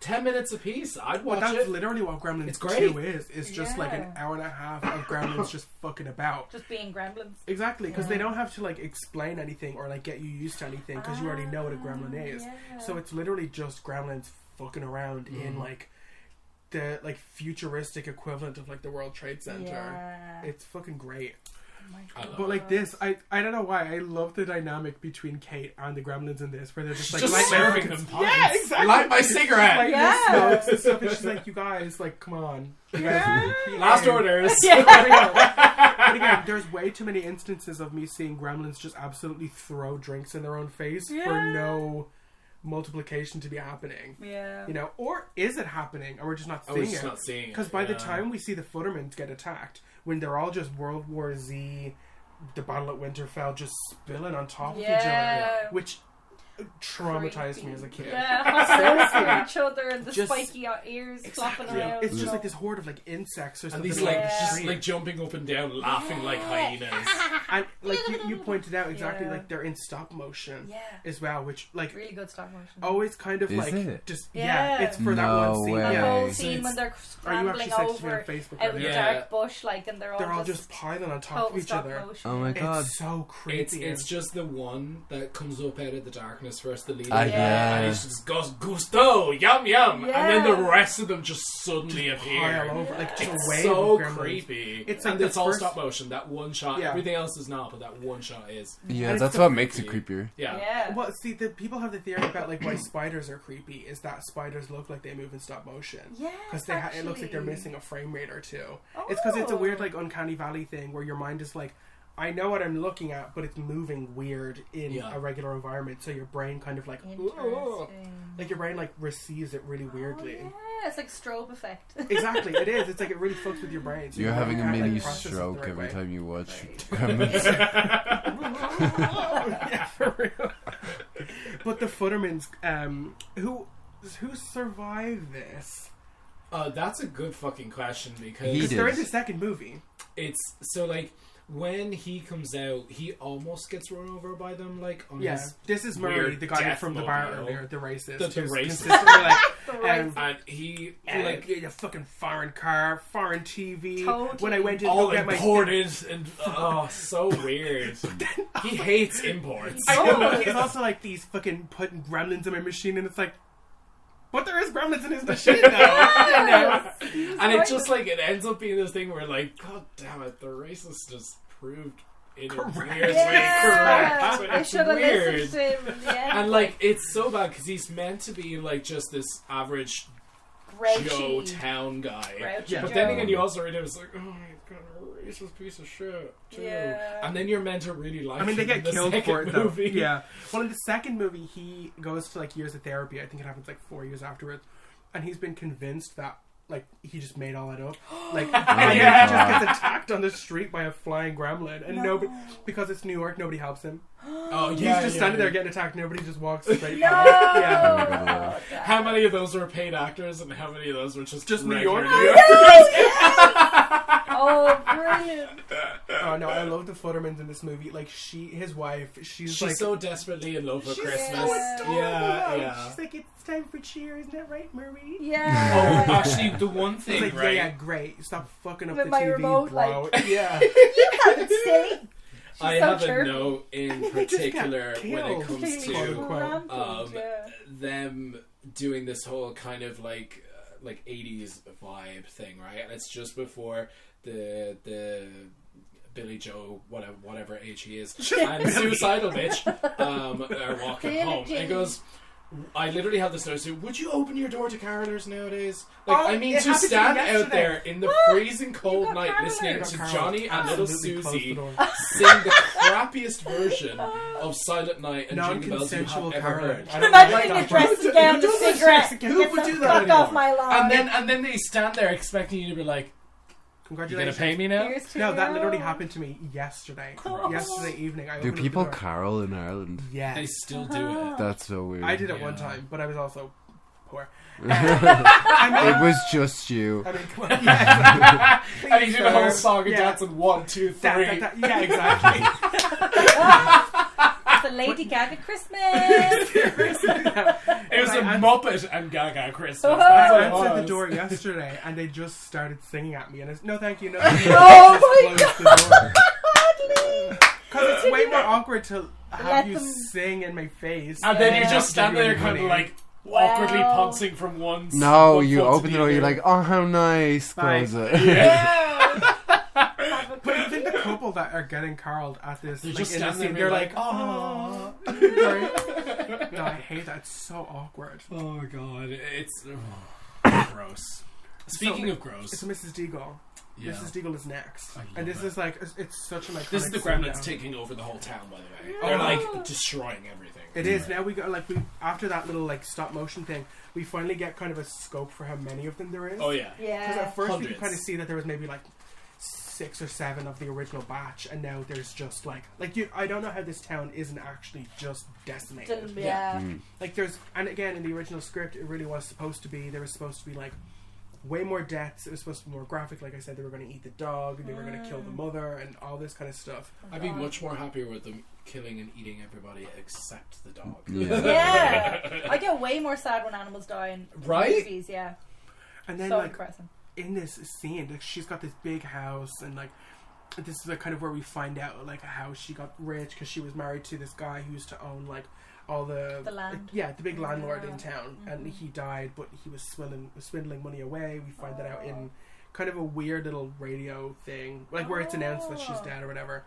10 minutes a piece. I'd Well, watch that's it. literally what Gremlins It's great. 2 is. It's just like an hour and a half of Gremlins just fucking about. Just being gremlins. Exactly, because they don't have to like explain anything or like get you used to anything because you already know what a gremlin is. Yeah. So it's literally just gremlins fucking around in like the like futuristic equivalent of like the World Trade Center. Yeah. It's fucking great. Oh my I God. love But like this, I don't know why I love the dynamic between Kate and the gremlins in this, where they're just like Just light my serving fucking- them pints. Yeah, exactly. Light my cigarette. Like Yeah. smokes and stuff, and she's like, "You guys, like, come on, you guys." Last orders. But again, there's way too many instances of me seeing gremlins just absolutely throw drinks in their own face for Yeah. no multiplication to be happening. Yeah. You know, or is it happening, and we're just not I seeing was just it? not seeing it. Because by the yeah. time we see the Futtermans get attacked, when they're all just World War Z, the Battle at Winterfell, just spilling on top of each Yeah. other, which traumatized me as a kid. Yeah, hostile to each other and the Just- spiky ears flopping Exactly. around. It's just like this horde of like insects or And something. these like like Yeah. just like jumping up and down, laughing like hyenas. and like you pointed out exactly, Yeah. like they're in stop motion Yeah. as well, which like Really good stop motion. always kind of Is like it? just Yeah. it's for that No one scene. way. That Yeah, whole So scene when they're Are you scrambling actually texting me on over Facebook out right in now? the Yeah. dark bush, like, and they're all just piling on top of total each stop other. motion. Oh my god. It's so creepy. It's just the one that comes up out of the darkness first, the leader. Yeah. And he just goes, Gusto, yum yum. And then Yeah. the rest of them just suddenly pile appear. over like just It's a wave so of gremlins. creepy. It's like and the it's all first- stop motion. That one shot. Yeah. Everything else is not, but that one shot is. Yeah, And it's that's the what makes it creepy. creepier. Yeah. Yeah. Well, see, the people have the theory about like why spiders are creepy is that spiders look like they move in stop motion. Yeah. Because it looks like they're missing a frame rate or two. Oh. It's because it's a weird like uncanny valley thing where your mind is like, I know what I'm looking at, but it's moving weird in Yeah. a regular environment. So your brain kind of like, "Ugh." Interesting. Like your brain like receives it really weirdly. Oh, yeah, it's like strobe effect. Exactly, it is. It's like it really fucks with your brain. So You're your brain having a can't, like, mini process it the stroke right every way. time you watch Right. Gremlins. Yeah, for real. But the Futtermans, who survived this? That's a good fucking question He because did. They're in the second movie. it's so like when he comes out, he almost gets run over by them. Like on Yeah, his this is Murray, weird the guy death from the bar mobile. earlier, the racist. The who's racist. consistently like, The racist. and he like like a fucking foreign car, foreign TV. Totally. When I went to all go get my imported and so weird. He hates imports. I know, but Totally. he's also like these fucking putting gremlins in my machine, and it's like, but there is gremlins in his machine now. And it just like it ends up being this thing where like, god damn it, the racist just proved in a Correct. weird way Yeah. correct. But I it's should have weird. listened to him. Yeah. And like it's so bad because he's meant to be like just this average Grouchy. Joe town guy. Grouchy Yeah. But Joe. then again, you also read it, it's like, oh, he's kind of a racist piece of shit, too. Yeah. And then you're meant to really like I mean, they him get in the killed second for it, though. movie. Yeah. Well, in the second movie, he goes to like years of therapy. I think it happens like 4 years afterwards, and he's been convinced that like he just made all that up. Like, and then yeah. he just gets attacked on the street by a flying gremlin, and nobody, because it's New York, nobody helps him. Oh, He's yeah. just standing there getting attacked. Nobody just walks straight. No. past him. Yeah. How many of those were paid actors and how many of those were just Just New regular Yorkers? Oh, brilliant. Oh no, I love the Futtermans in this movie. Like his wife, she's like so desperately in love with she's Christmas. so adorable. Yeah. She's like, it's time for cheers, isn't that right, Marie? Yeah. Oh, actually, the one It's thing, like, right? yeah, great. Stop fucking up With the my TV, remote, bro. Yeah. You have it silly. I so have a chirpy. note in Just got particular when it killed. comes Quote, to unquote. Yeah. them doing this whole kind of like 80s vibe thing, right? And it's just before the Billy Joe, whatever age he is, and suicidal bitch are walking Billy home. And he Jean. goes, I literally have this notice. Would you open your door to carolers nowadays? Like, Oh, I mean, it to happened to me stand out yesterday. there in the freezing cold got night carolers. listening Got to carolers. Johnny and little Absolutely closed Susie the door. sing the crappiest version of Silent Night and Jingle Bells you have Non-consensual ever heard. caroling. I don't Imagine like in that your dressing part. gown, Who the does that? cigarette. Who Get would the do that fuck anymore? off my lawn. And then they stand there expecting you to be like, "You gonna Congratulations. pay me now?" Here's to No, that you. literally happened to me yesterday. Oh. Yesterday evening. I Do opened up people the door. carol in Ireland? They Yes. still do it. That's so weird. I did it Yeah. one time, but I was also poor. It was just you. I mean, well, yeah, exactly. And you do the whole Sir. song and Yeah. dancing 1, 2, 3. Yeah, exactly. It's a Lady Gaga Christmas. It was a I Muppet and Gaga Christmas. Oh. That's what I it answered the was. door yesterday, and they just started singing at me, and it's no, thank you, no, thank you. Oh Just my closed the door. Badly. Because it's way more awkward to have Let you them- sing in my face. And then you Yeah. just stand there kind of Money. like awkwardly Wow. pouncing from one No, one you foot to open the door, you're other. like, oh, how nice. Bye. Close it. Yeah. Have a But you think the couple that are getting caroled at this, They're like, just in the standing scene, there they're like, like, oh. no, I hate that. It's so awkward. Oh god, it's gross. Speaking of gross, It's Mrs. Deagle. yeah. Mrs. Deagle is next. I love And this it. is like, it's such an iconic This is the scene Gremlins now. taking over the whole town, by the way. Oh. They're like destroying everything. It is. Now we got, like, after that little, like, stop motion thing, we finally get kind of a scope for how many of them there is. Oh yeah. Because Yeah. at first we Hundreds. could kind of see that there was maybe like 6 or 7 of the original batch, and now there's just like you. I don't know how this town isn't actually just decimated. Yeah. Like there's, and again in the original script, it really was supposed to be. There was supposed to be like way more deaths. It was supposed to be more graphic. Like I said, they were going to eat the dog, they were going to kill the mother, and all this kind of stuff. I'd be much more happier with them killing and eating everybody except the dog. Yeah. Yeah. I get way more sad when animals die in Right? movies, yeah. And then So like depressing. in this scene, like she's got this big house, and like this is like kind of where we find out like how she got rich because she was married to this guy who used to own like all the land. yeah, the big landlord Yeah. in town, and he died, but he was swindling money away. We find that out in kind of a weird little radio thing, like where it's announced that she's dead or whatever.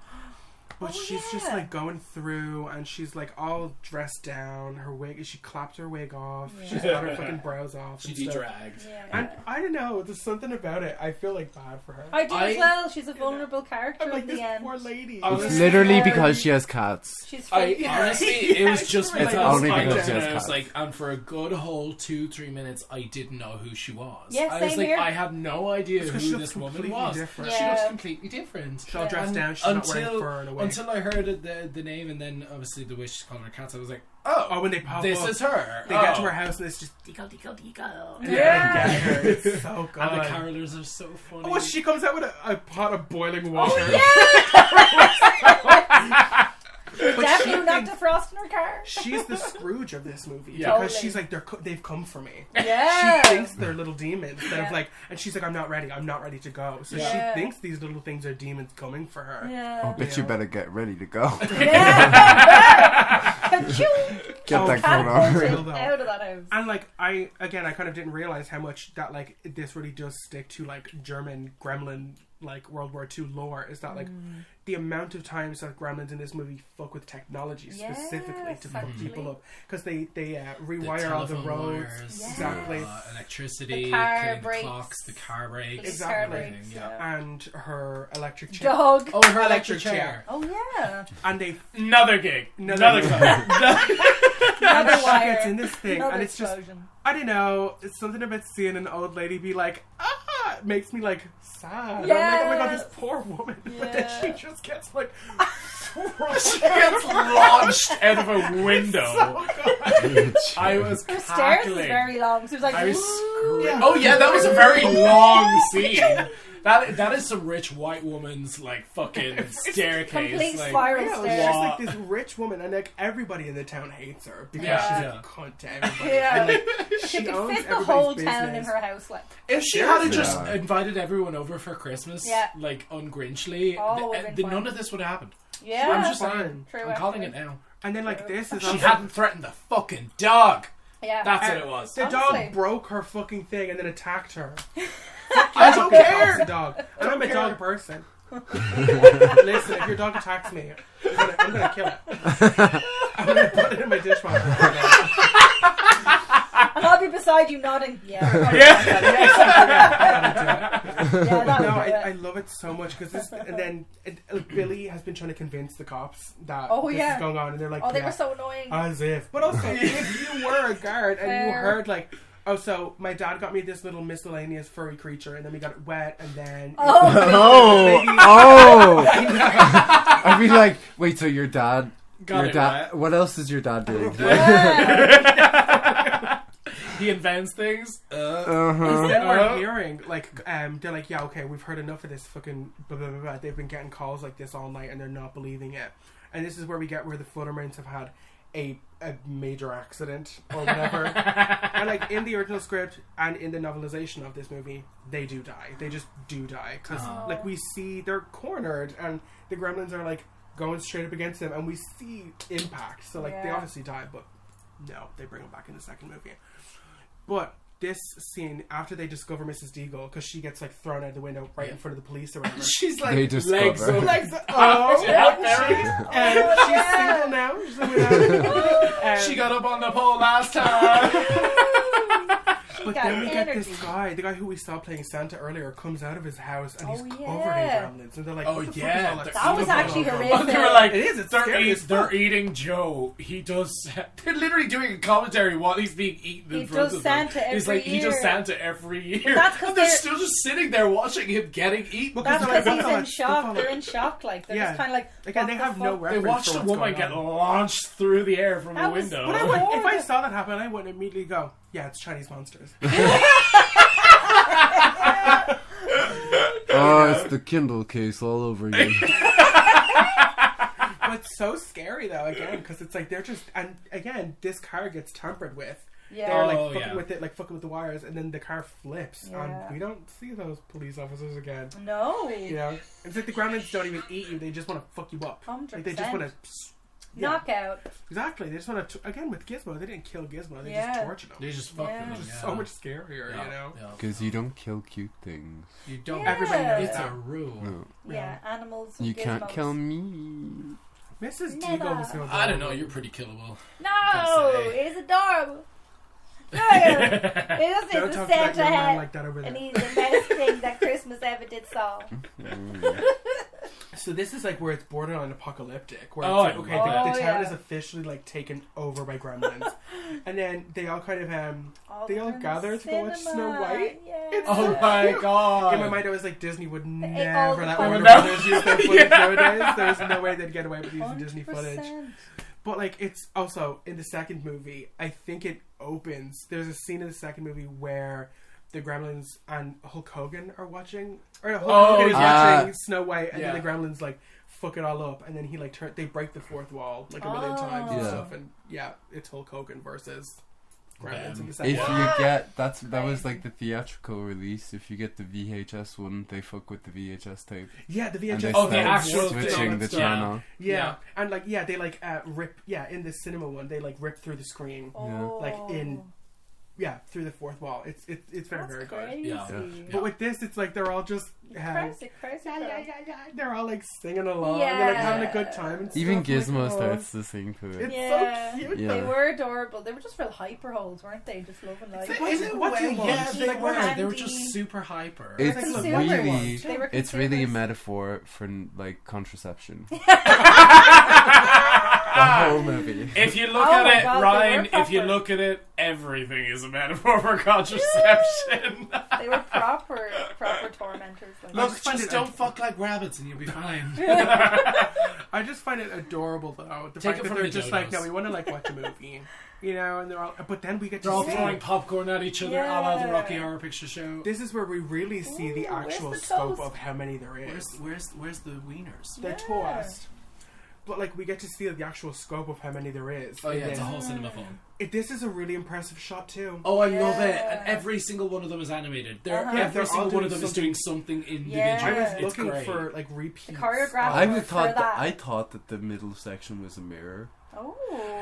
But Oh, she's just yeah. like going through, and she's like all dressed down. Her wig, she clapped her wig off. Yeah. She's got her fucking brows off. She and stuff. de-dragged. Yeah. And I don't know, there's something about it. I feel like bad for her. I do I- as well. She's a vulnerable character I'm like, in this the end. poor lady. Honestly, It's literally Yeah. because she has cats. She's I fake. honestly, it was just It's because only I because looked she at has it and I was cats. like, and for a good whole 2-3 minutes, I didn't know who she was. Yeah, I was same like, here. I had no idea It's 'cause she who looks this woman completely was. different. She Yeah. looks completely different. She's all Yeah. dressed down. She's not wearing fur and a wig. Until I heard the name, and then obviously the way she's calling her cats, I was like, oh, Oh, when they pop this up, is her. they get to her house and it's just Deagle, Deagle, Deagle. And Yeah. they get her. It's so good. And the carolers are so funny. Oh, she comes out with a pot of boiling water. But Definitely she not thinks defrosting her car. she's the Scrooge of this movie Yeah. because Totally. she's like they've come for me. Yeah. She thinks they're little demons that Yeah. have like, and she's like, I'm not ready to go. So Yeah. she thinks these little things are demons coming for her. Yeah. Oh, bitch, you better get ready to go. Yeah. Ka-choo. Get Oh, that Catapult coat on. it Real though. out of that house. And like I kind of didn't realize how much that like this really does stick to like German gremlin like World War II lore. Is that like the amount of times that gremlins in this movie fuck with technology specifically Yes, to fuck actually. people up because they The rewire all the telephone roads wires, exactly. Electricity, The car killing brakes. clocks, the car brakes, Exactly. everything. Yeah. And her electric chair. Dog. Oh, her Electric electric chair. Oh yeah. And they Another gig. Another Another gig. club. Another she wire. gets in this thing Another and it's just explosion. I don't know, it's something about seeing an old lady be like, it makes me like sad. I'm like, oh my god, this poor woman. But then she Yeah. just gets like She gets launched out of a window. I was Her stairs was cackling. very long. So it was like, I was "Woo." screaming. Oh yeah, that was a very long scene. That is some rich white woman's like fucking staircase. complete like, spiral Yeah, stairs. she's like this rich woman, and like everybody in the town hates her because Yeah. she's Yeah. a cunt to everybody. Yeah. And, like, She could owns fit the whole everybody's town in business. her house. Like, If she had just Yeah. invited everyone over for Christmas, Yeah. like ungrinchly, Oh, would've been fine. none of this would have happened. yeah. I'm just Fine. saying. True, I'm calling actually. it now. And then like this is She also, hadn't threatened the fucking dog. Yeah. That's what it was. the Honestly. dog broke her fucking thing and then attacked her. I don't Fucking care. awesome dog. And I'm a care. dog person. Listen, if your dog attacks me, I'm gonna kill it. I'm gonna put it in my dishwasher. beside you nodding. Yeah. No, that would I love it so much because this, and then Billy has been trying to convince the cops that this is going on, and they're like, oh, they were so annoying. as if. But also, if you were a guard and you Fair. heard like, oh, so my dad got me this little miscellaneous furry creature, and then we got it wet, and then I'd be like, wait, so your dad Got your it dad wet. what else is your dad doing? He invents things. Instead we're hearing like they're like, yeah, okay, we've heard enough of this fucking blah, blah, blah, blah. They've been getting calls like this all night and they're not believing it. And this is where we get where the Fluttermans have had a major accident or whatever. And like in the original script and in the novelization of this movie, they do die. They just do die because like we see they're cornered and the Gremlins are like going straight up against them, and we see impact. So like they obviously die, but no, they bring them back in the second movie. But this scene after they discover Mrs. Deagle, because she gets like thrown out the window right in front of the police or whatever. She's like They discover. legs up. Oh, Yeah. she's single now. She got up on the pole last time. But got then we get energy. this guy, the guy who we saw playing Santa earlier, comes out of his house and he's covered in gremlins, and they're like, Oh, what the fuck yeah, is all that that That was stuff actually going on? horrific. They were like, It is, it's they're, scary as they're fuck. eating Joe. He does. They're literally doing a commentary while he's being eaten He in front does of them. Santa He's every like, he does year. Santa every year. that's 'cause And they're they're- still just sitting there watching him getting eaten. That's They're like, because what's he's all in that stuff shock. on They're it? in shock. Like they're Yeah. just kind of like. Again, they what have the no fuck? reference. They watched for a what's woman going get on. launched through the air from a That was- window. But I would, if I saw that happen, I would immediately go, yeah, it's Chinese monsters. Oh, it's the Kindle case all over you. But it's so scary though, again, because it's like they're just, and again, this car gets tampered with. Yeah. They're like Oh, fucking yeah. with it, like fucking with the wires, and then the car flips, Yeah. and we don't see those police officers again. No. You know, it's like the gremlins don't even eat you; they just want to fuck you up. 100%. Like they just want to. Knockout. Exactly. They just want to. Again, with Gizmo, they didn't kill Gizmo; they Yeah. just tortured him. They just fucking Yeah. them, It's yeah. so much scarier, Yeah, you know. yeah. Because you don't kill cute things. You don't. Yeah. Everybody knows It's that. a rule. No. Yeah, animals. You with can't gizmos. kill me. Mrs. Never. Deagle was so I don't know. You're pretty killable. No, Gotta say. it is adorable. No, it doesn't. Don't It's a talk to that Santa young man hat, like that over there. and he's the best thing that Christmas ever did saw. So this is like where it's borderline apocalyptic. Where Oh, it's like, okay, I love the it. town Yeah. is officially like taken over by gremlins, and then they all kind of they all in the gather to go watch cinema. Snow White. Yeah. It's Oh so my cute. god. In my mind, I was like, Disney would all never the let fun. Warner No. Brothers use their footage nowadays. There's no way they'd get away with using Disney footage. 100%. But like, it's also in the second movie. I think it opens. There's a scene in the second movie where the Gremlins and Hulk Hogan are watching, or Hulk Hogan is watching Snow White, and yeah. then the Gremlins like fuck it all up, and then he like they break the fourth wall like a million times and Yeah. stuff, and yeah, it's Hulk Hogan versus Gremlins in the If second. you get that was like the theatrical release. If you get the VHS one, they fuck with the VHS tape. Yeah, the And VHS. they Oh, the start actual switching thing. the Yeah. channel. Yeah, and like they like rip. Yeah, in the cinema one, they like rip through the screen. Oh. Like through the fourth wall. It's very That's very good. crazy. Yeah. But with this, it's like they're all just Crazy. they're all like singing along. And they're like having a good time. And Even stuff. Gizmo Like, oh, starts to sing to it. It's Yeah. so cute. Yeah. They were adorable. They were just real hyper holes, weren't they? Just loving life. What do you want? Yeah, they Like, were. we're They were handy. just super hyper. It's Consumers. really, They were it's really a consumers. metaphor for like contraception. The whole movie. If you look Oh at my it, God, they Ryan, were if you proper. look at it, everything is a metaphor for contraception. They were proper tormentors. Like Look, just find just it don't fuck like rabbits and you'll be fine. I just find it adorable though. The Take fact it that from they're the just like, no, dodos. we want to like watch a movie, you know, and they're all. But then we get They're to all see. throwing popcorn at each other, a la the Yeah. Rocky Horror Picture Show. This is where we really see the Ooh, where's actual the scope toast? of how many there is. Where's the wieners? The Yeah. toast. But like we get to see the actual scope of how many there is. Oh And yeah, it's a then- whole cinema film. This is a really impressive shot too. Oh, I love it. Yeah. And every single one of them is animated. Uh-huh. Every Yeah, they're all single one of doing them is doing something individual. Yeah. I was It's looking great. for like repeats. The choreographer. of- I would for thought that. I thought that the middle section was a mirror. Oh.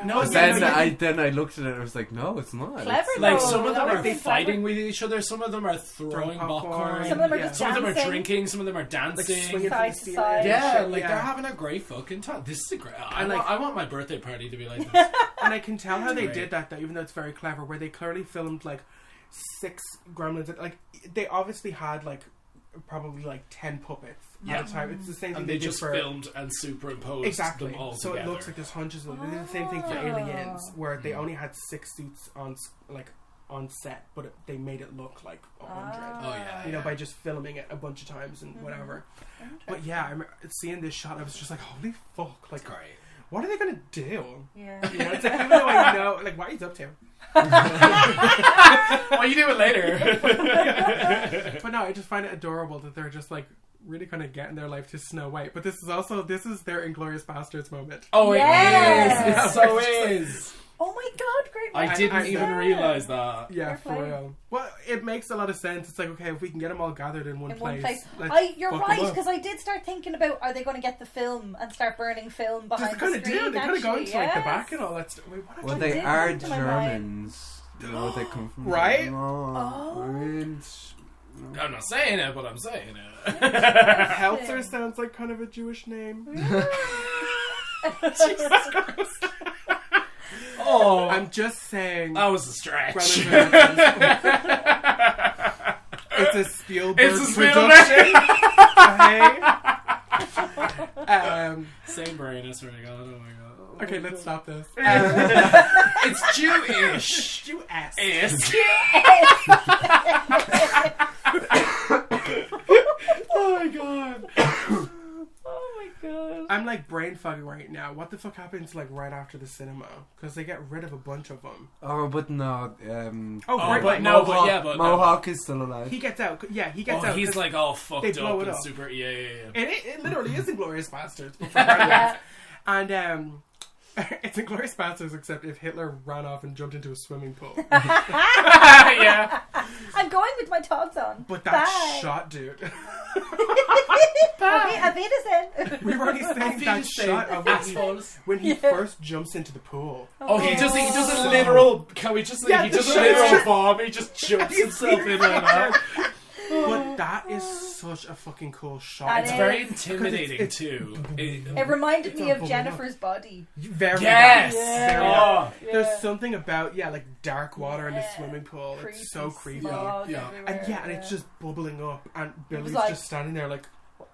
No, But yeah, then I looked at it and I was like, no, it's not. Clever It's- Like though. some of them That are was fighting clever. with each other. Some of them are throwing popcorn. Some of them are Yeah. just Some of them are dancing. drinking. Some of them are like dancing. swinging Side from to the ceiling. side. and Yeah, shit, like yeah. they're having a great fucking time. This is a great. I like- want my birthday party to be like this. And I can tell how they Great. did that though, even though it's very clever, where they clearly filmed like 6 gremlins. Like they obviously had like probably like 10 puppets at a time. It's the same thing And they do just for filmed and superimposed exactly. them all So together. it looks like there's hundreds of them. They did the same thing for Aliens, where they only had 6 suits on set, but they made it look like 100. Oh yeah. You know, by just filming it a bunch of times and whatever. But yeah, I remember seeing this shot, I was just like, holy fuck! Like, Great. what are they gonna do? Yeah. You know, it's like, even though I know, like, what are you up to? What are you doing later? But no, I just find it adorable that they're just like really kind of getting their life to Snow White. But this is their Inglourious Bastards moment. Oh, Yes. it is. It so is. Oh my god, great. I didn't I- even realize that. Yeah, Fair for play. real. Well, it makes a lot of sense. It's like, okay, if we can get them all gathered in one In place, one place. let's You're fuck right, 'em up. because I did start thinking about, are they going to get the film and start burning film behind They kind the of screen? do. They kind of go into like the yes. back and all that stuff. Wait, what Well, actually- they did are come to my mind. Germans. You know where they come from? Right? Oh. I'm not saying it, but I'm saying it. Helzer sounds like kind of a Jewish name. Oh, I'm just saying. that was a stretch. Gremlins are- It's a Spielberg It's a Spielberg. production. Okay. Same brain, I swear to God. Oh my God. Okay, let's stop this. It's Jewish. Jew-esque. Yes. Oh my god. Oh my god. I'm like brain fogging right now. What the fuck happens like right after the cinema? Because they get rid of a bunch of them. Oh, but no. Oh, great, but like, no, Mohawk, but yeah, but no. Mohawk is still alive. He gets out. Yeah, he gets Oh, out. he's 'cause like all they fucked blow up it and up. super. Yeah, yeah, yeah. And it literally is Inglourious Bastards. Before Gremlins. And it's Inglourious Bastards except if Hitler ran off and jumped into a swimming pool. Yeah. I'm going with my togs on. But that Bye. shot, dude. Okay, Auf Wiedersehen. We were already saying that shot of when he first jumps into the pool. Oh, he does a literal. Can we just? Yeah, he the does a shot- literal bomb. He just jumps himself in like that. But that is such a fucking cool shot. That It's is. very intimidating It's- too. It reminded It's me a of blow Jennifer's body. Very Yes. Yeah. Very Oh. There's something about like dark water in the Yeah. swimming pool. Creepy It's so creepy. smog Yeah. everywhere, And it's just bubbling up, and Billy's like- just standing there like,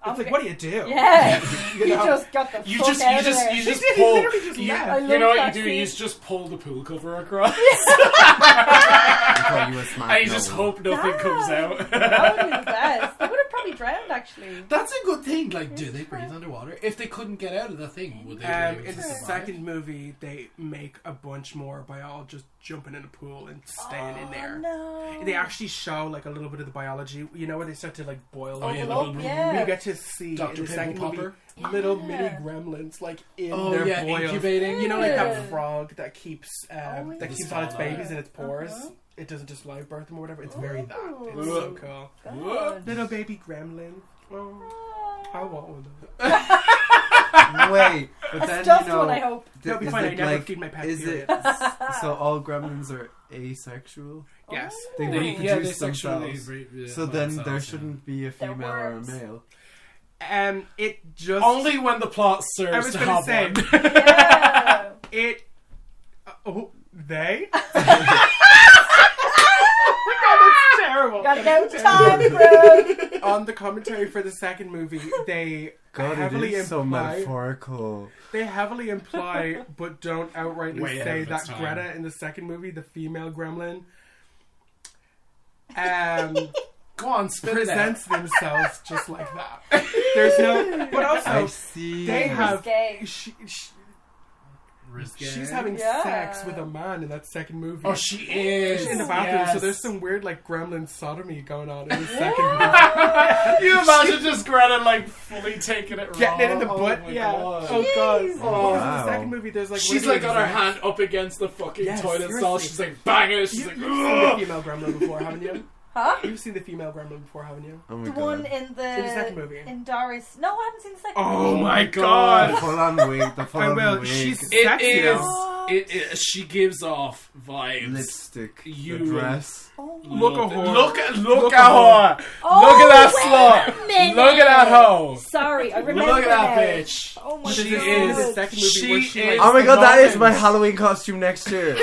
I'm it's like, go- what do you do? Yeah. You You know? just got the You fuck just out of there. you just He pull. literally just You, left. I you love know what that you do? You scene. just pull the pool cover across, Thought you were smart, and you just no. hope nothing comes Yeah. out. That would be the best. They would have probably drowned, actually. That's a good thing. Like, do they breathe underwater? If they couldn't get out of the thing, would they be able In to the survive? second movie, they make a bunch more by all just jumping in a pool and staying in there. No. They actually show like a little bit of the biology. You know where they start to like boil. Oh, yeah, Bubble the up, little- yeah. You get to see Dr. in the Pimple second movie Popper? little Yeah. mini gremlins like in Oh, their yeah, boils. incubating. You know, like Yeah. that frog that keeps yeah. that keeps The all its spawn, babies yeah. in its pores. It doesn't just live birth them or whatever. It's very that. It's Ooh. so cool. God. Little baby gremlin. Oh, I want one. Wait, but A then stuffed you know, one, I hope. That'll be is fine. I it never like, feed my pet. is period. it so? All gremlins are asexual. Yes. They Oh. reproduce Yeah, they sexually themselves. So then there shouldn't be a They're female or a worms. male. It just Only when the plot I serves was to gonna have say one. Yeah. it. They. Terrible. Gotta go time, bro. On the commentary for the second movie, they God, it heavily is so imply. metaphorical. They heavily imply, but don't outrightly Way ahead say of that its time. Greta in the second movie, the female gremlin, Go on, spit presents themselves just like that. There's no, but I also see. they have. Risque. She's having Yeah. sex with a man in that second movie. Oh, she is She's in the bathroom, yes. so there's some weird like gremlin sodomy going on in the second movie. You imagine just Greta like fully taking it raw. Getting it in the Oh butt, my yeah. God. Oh god. Jeez. Oh, Wow. in the second movie, there's like She's weird like got her exams. hand up against the fucking Yes, toilet stall. seriously. She's like banging it. She's like, You've seen the "Ugh." female gremlin before, haven't you? Huh? You've seen the female gremlin before, haven't you? Oh my The god. one in the second movie. in Doris. No, I haven't seen the second Oh movie. my The god! full on wig. The full I on will. wig. She's It sexy is. though. She gives off vibes. lipstick. You- The dress. Oh, Look at her. Look Look at at her. Oh, Look at that wait a slut. minute. Look at that hoe. Sorry, I remember Look at that now. bitch. Oh my But She this god. is the second movie where she She like, is- Oh my god, that is my moment. Halloween costume next year.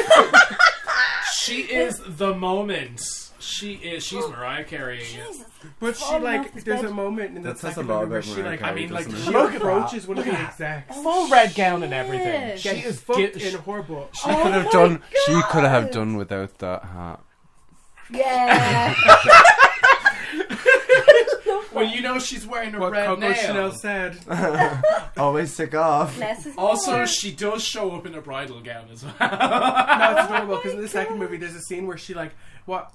She is the moment. She's Mariah Carey. Jesus. But she Falling like off his there's bed. a moment in the That says second a lot movie where about she Mariah like Carey, I mean, like, doesn't it? she look at approaches one of Look the at execs. Full red gown and everything. shit. She Gets is fucked get- in horrible. She could have my done. She God. could have done without that hat. Yeah. Well, you know she's wearing a What red Coco nail. Chanel said. Always take off. Less is Also, more. she does show up in a bridal gown as well. No, it's adorable because in my the second God. movie there's a scene where she like what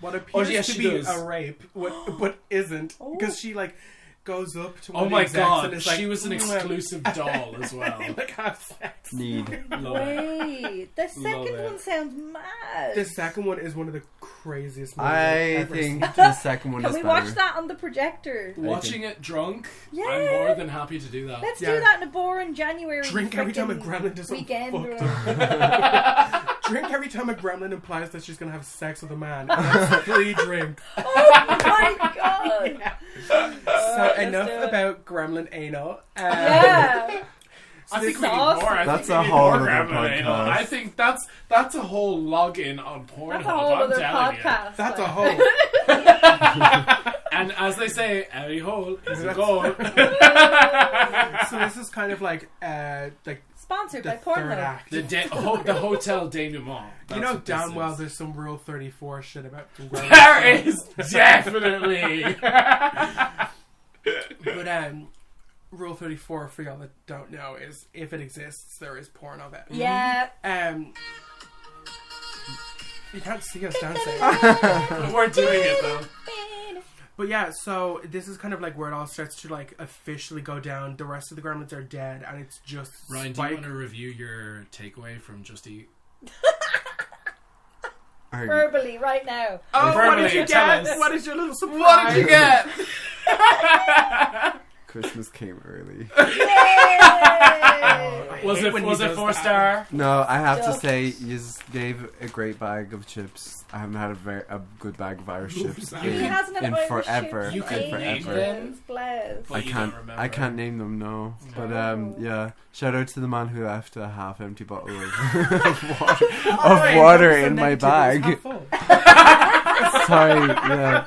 appears yeah, to she be does. a rape, but isn't Oh. because she like goes up to one Oh of my the execs god, and is like, she was an exclusive doll as well. like have sex. Need. Love it. Wait, the second it. one sounds mad. The second one is one of the craziest movies I I've ever think seen. the second one Can is we better. watch that on the projector? Watching it drunk, Yeah. I'm more than happy to do that. Let's Yeah. do that in a boring January Drink every time a frickin' gremlin does something weekend. fucked Or... Drink every time a gremlin implies that she's gonna have sex with a man. And that's free drink. oh my god! So let's enough do it. about gremlin anal. Yeah. I think we That's need awesome. more. I That's think a we need whole more other Gremlin anal. podcast. I think that's a whole login on Pornhub. That's a whole I'm other telling podcast. That's a like. whole. And as they say, every hole is a goal. So this is kind of like Sponsored the by third Pornhub. act. The hotel denouement. You That's know what this damn well is. there's some Rule 34 shit about gremlins. There is definitely. But Rule 34, for y'all that don't know, is if it exists, there is porn of it. Yeah. You can't see us dancing. We're doing it though. But yeah, so this is kind of like where it all starts to like officially go down. The rest of the gremlins are dead, and it's just Ryan, do Spike. you want to review your takeaway from Just Eat? Verbally, right now. Oh, what Verbally, did you tell get? us. What is your little surprise? What did you get? Christmas came early. Yay! Was it 4-star? No, I have to Duh. say, you gave a great bag of chips. I haven't had a good bag of Irish chips He He hasn't had in Irish forever. chips You in could name ages. them. Bless. But I you can't. don't remember. I can't name them. No, but No. yeah. Shout out to the man who left a half-empty bottle of, Alright, water so in my negative is bag. half full. Sorry. Yeah.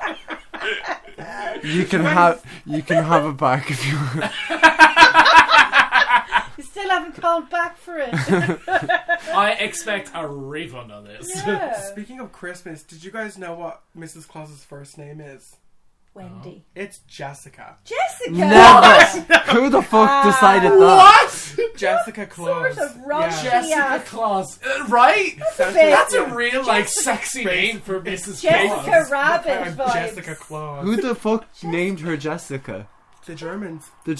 You can have a bag if you want. You still haven't called back for it. I expect a refund on this. Yeah. Speaking of Christmas, did you guys know what Mrs. Claus's first name is? Wendy. It's Jessica. Jessica! Never. Who the fuck decided that? What? Jessica Claus. Sort of raunchy. Jessica Yeah. Claus. Right? That's That's a a real, like, sexy name for Mrs. Jessica Claus. Rabbit I'm vibes. Jessica Claus. Who the fuck named her Jessica? The Germans. The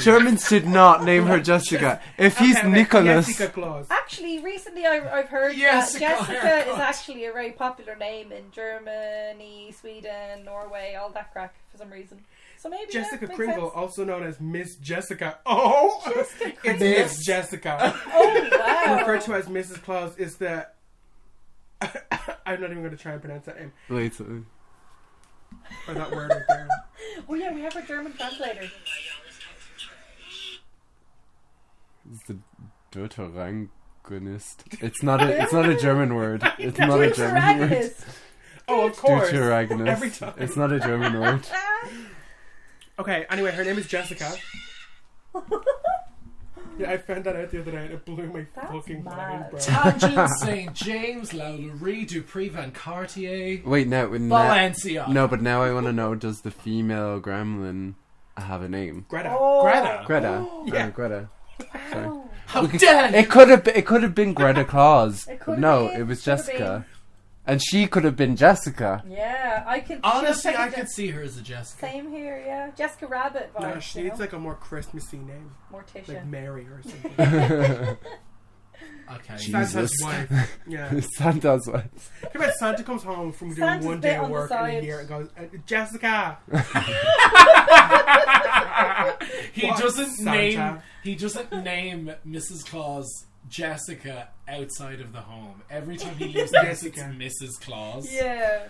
Germans did not name her Jessica. If he's Okay, Nicholas, Jessica Claus. Actually, recently I've heard Yes, that Jessica haircut. is actually a very popular name in Germany, Sweden, Norway, all that crack for some reason. So maybe Jessica makes Kringle, sense. also known as Miss Jessica. Oh! Jessica It's Kringle. Miss Jessica. Oh wow! Referred to as Mrs. Claus is the... I'm not even going to try and pronounce that name. wait, Or that word right there. Oh yeah, we have our German translator. it's the Deuterangonist. It's not a German word. It's not a German word. Deuteragonist. Oh, of course. Every Deuteragonist. time. It's not a German word. Okay, anyway, her name is Jessica. Yeah, I found that out the other day and it blew my That's fucking mad. mind, bro. Tangent, St. James, Loulerie, Dupree, Van Cartier, Wait, now, Valencia. no, but now I want to know: does the female gremlin have a name? Greta. Oh. Greta. Greta. Yeah. Greta. Sorry. Wow. How dare you? It could have been Greta Claus. It But could've no, been, it was could've Jessica, and she could have been Jessica. Yeah, I can. Honestly, she'll I take could it. see her as a Jessica. Same here, yeah. Jessica Rabbit vibes. No, she you needs know? like a more Christmassy name. Morticia. Like Mary or something. Okay. Jesus. Santa's wife. Yeah. Santa's wife. Come on, Santa comes home from doing Santa's one bit day on of the work in a side. year and goes, Jessica! He What, doesn't Santa? name Mrs. Claus Jessica outside of the home. Every time he leaves the house, it's Jessica. Mrs. Claus. Yeah.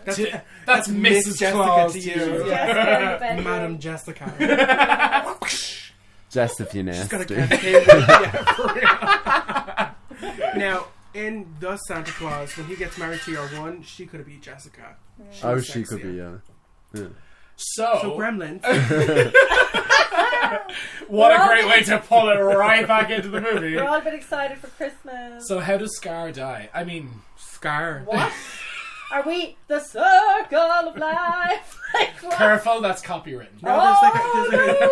That's Miss Mrs. Jessica Claus to to you. you. Jessica in the bedroom. Madam Jessica. Just if you She's got a nasty. cascade. Yeah, for real. Now, in The Santa Claus, when he gets married to your one, she could have been Jessica. Oh, was she could be, sexier. yeah. So Gremlins. What a great way to pull it right back into the movie. We're all a bit excited for Christmas. So how does Scar die? I mean, Scar. What? Are we the circle of life? Like, what? careful, that's copywritten. No,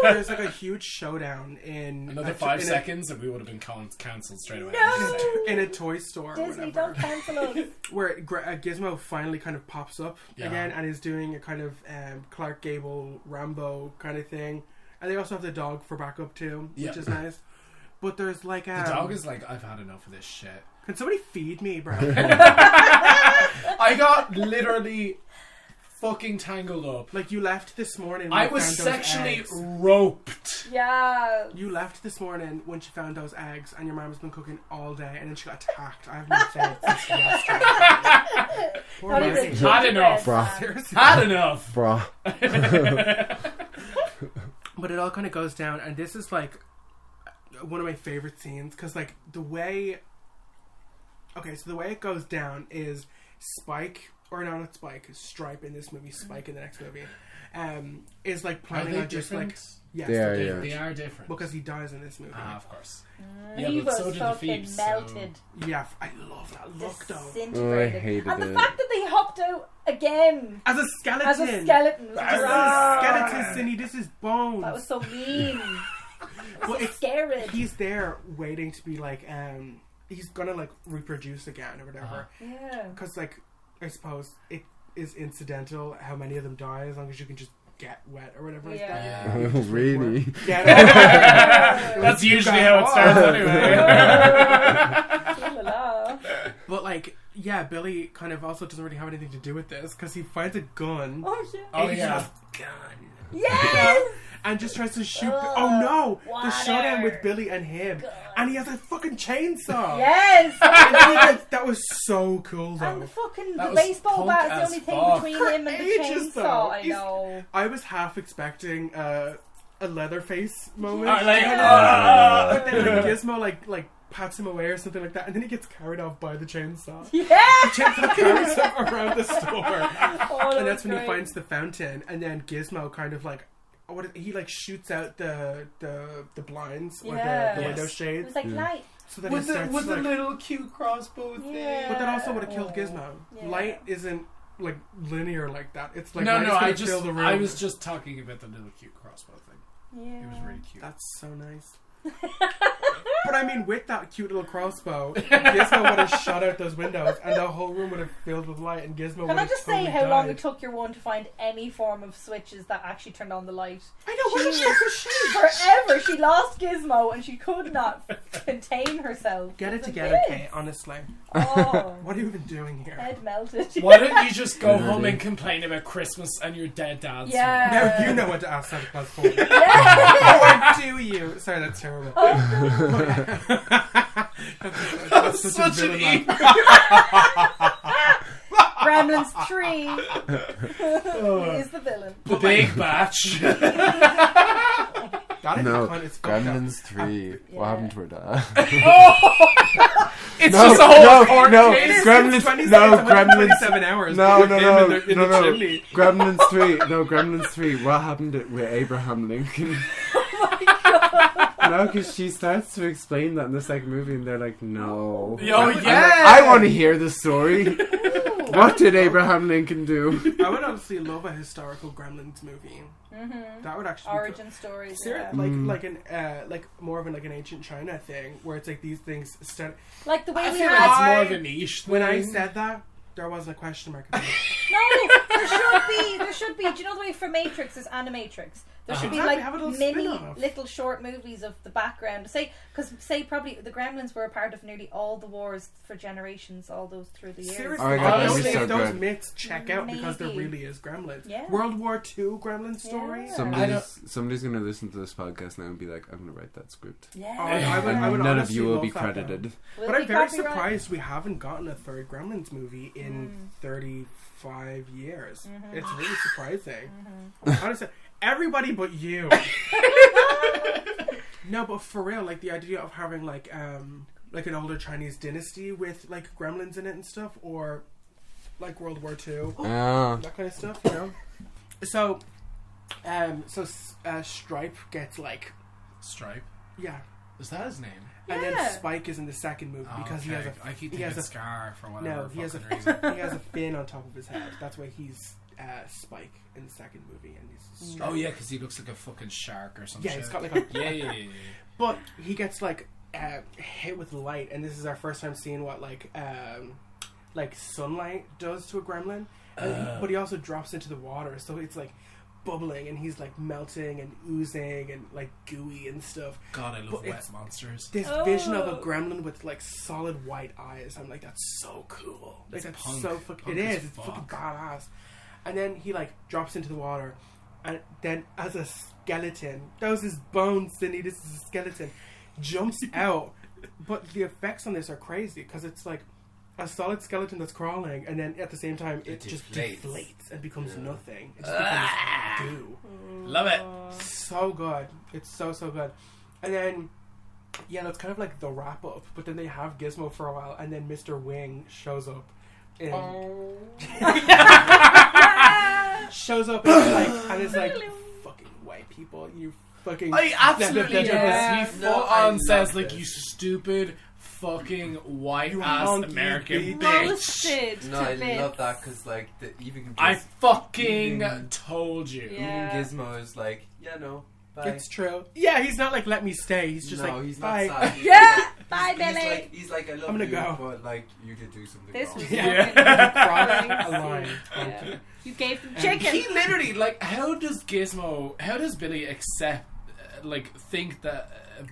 there's like a huge showdown in Another 5 seconds and we would have been cancelled straight away. No! in a toy store. or Disney, whatever. don't cancel us. Where Gizmo finally kind of pops up Yeah. again and is doing a kind of Clark Gable, Rambo kind of thing. And they also have the dog for backup too, which is nice. But there's like The dog is like, I've had enough of this shit. Can somebody feed me, bro? I got literally fucking tangled up. Like you left this morning. When I you was found those sexually eggs. roped. Yeah. You left this morning when she found those eggs, and your mom has been cooking all day, and then she got attacked. I haven't been fed since yesterday. Poor Not Marcy. even Had enough. Bruh. Seriously. Had enough. Bruh. But it all kind of goes down, and this is like one of my favorite scenes because, like, the way. Okay, so the way it goes down is Spike, or no, not Spike, Stripe in this movie, Spike in the next movie, is like Are planning they on just different? like yes, They are, they're yeah. different. They are different. Because he dies in this movie. Of course. He Yeah, but was so did the fucking Phoebes, so- melted. Yeah, I love that look though. Disintegrated. Oh, I hated and the it. fact that they hopped out again As a skeleton. as a skeleton. Was As a gross. skeleton, Cindy, this is bones. That was so mean. Well, it's Scary. he's there waiting to be like, he's gonna like reproduce again or whatever. Yeah. Because like, I suppose it is incidental how many of them die as long as you can just get wet or whatever. Yeah. Yeah. Oh, really? Yeah, That's usually how it starts anyway. La la. But like, yeah, Billy kind of also doesn't really have anything to do with this because he finds a gun. Oh shit. Oh, and yeah. he's just, gun. Yes. And just tries to shoot. Ugh, Oh no! The water. showdown with Billy and him, God. and he has a fucking chainsaw. Yes. That was so cool though. And the fucking That the was baseball punk bat is the as only thing fuck. between For him and the ages, chainsaw. though. I know. I was half expecting a Leatherface moment. Oh, like, but then like, Gizmo like pats him away or something like that, and then he gets carried off by the chainsaw. Yeah. The chainsaw carries him around the store, Oh, and that's when he great. finds the fountain, and then Gizmo kind of like. He like shoots out the blinds or Yeah. the Yes. window It shades, was like light. so then With he starts the like, little cute crossbow thing. Yeah. but that also would have killed Oh. Gizmo. Yeah. Light isn't like linear like that. It's like No, light's no, gonna I fill the room. I was just talking about the little cute crossbow thing. Yeah. It was really cute. That's so nice. But I mean, with that cute little crossbow, Gizmo would have shot out those windows, and the whole room would have filled with light, and Gizmo would Can I have just totally say how long died. it took your one to find any form of switches that actually turned on the light? I know, what the She fuck is she? Forever, she lost Gizmo and she could not contain herself. Get it was together, this? Kate, honestly. Oh, What have you been doing here? head melted. Why don't you just go home and complain about Christmas and your dead dad's? Yeah. Now you know what to ask Santa Claus for. Yeah. Or do you? Sorry, that's terrible. That's Such such a an villain evil. Gremlins 3 is the villain. The big batch. That is No, fun. It's fucked up. Gremlins 3. Yeah. What happened to her dad? It's No, just a whole no, court no. case. Gremlins- It's 20 no, seconds, Gremlins- 27 hours. No, with no, him no, in the no. chimney. Gremlins 3. No, Gremlins 3. What happened with Abraham Lincoln? No, because she starts to explain that in the second movie, and they're like, no. Oh, I'm like, yeah. I want to hear the story. What did Abraham Lincoln do? I would honestly love a historical Gremlins movie. That would actually be Origin stories. cool. Yeah. Like more of an ancient China thing where it's like these things start. Like the way I we feel had. that's more of a niche thing. When I said that, there wasn't a question mark. No, there should be. There should be. Do you know the way for Matrix is Animatrix? There should be Exactly, like have a little mini spin-off. little short movies of the background. Say probably the Gremlins were a part of nearly all the wars for generations, all those through the years. Seriously, Oh my God, that'd be so those good. myths check out because there Maybe. really is Gremlins. Yeah. World War II Gremlin story. Yeah. Somebody's going to listen to this podcast now and be like, I'm going to write that script. Yeah. Oh, I would None of honestly you will love be that, credited. Will But I'm be very copyright? surprised we haven't gotten a third Gremlins movie in 35 years. It's really surprising. Honestly, everybody but you. No, but for real, like the idea of having like like an older Chinese dynasty with like gremlins in it and stuff, or like World War II, that kind of stuff, you know. So, Stripe gets like Stripe. yeah, Is that his name? and then Yeah. Spike is in the second movie because he has a I keep he thinking has a Scar for whatever no he has a fucking reason. he has a fin on top of his head. That's why he's Spike in the second movie, and he's Oh yeah, because he looks like a fucking shark or something. yeah, he's got like a yeah. but he gets like hit with light, and this is our first time seeing what like sunlight does to a gremlin. But he also drops into the water, so it's like bubbling, and he's like melting and oozing and like gooey and stuff. God, I love But wet it's monsters. This vision of a gremlin with like solid white eyes. I'm like, that's so cool. Like, It's that's punk. so fucking. Punk It as is. It's fuck. fucking badass. And then he like drops into the water, and then as a skeleton, those his bones. Cindy, this is a skeleton, jumps out. But the effects on this are crazy because it's like a solid skeleton that's crawling, and then at the same time it just deflates and becomes nothing. It just becomes goo. Love it. So good. It's so good. And then yeah, that's kind of like the wrap up. But then they have Gizmo for a while, and then Mr. Wing shows up. Shows up and it's like fucking white people. You fucking. I absolutely do Yeah. this. He No, full I on says love like, this. "You stupid fucking white You ass honky American bitch." bitch." Roasted No, to I bits. love that because like even I fucking Even- told you. Yeah. even Gizmo is like, yeah, no, bye. It's true. Yeah, he's not like let me stay. He's just no, like he's bye. not sad. Yeah, bye, He's Billy. like, I love I'm gonna you, go. but like you could do something This wrong. was Yeah. fucking A crazy. line. Yeah. You gave them He chicken. literally like, how does Billy accept, think that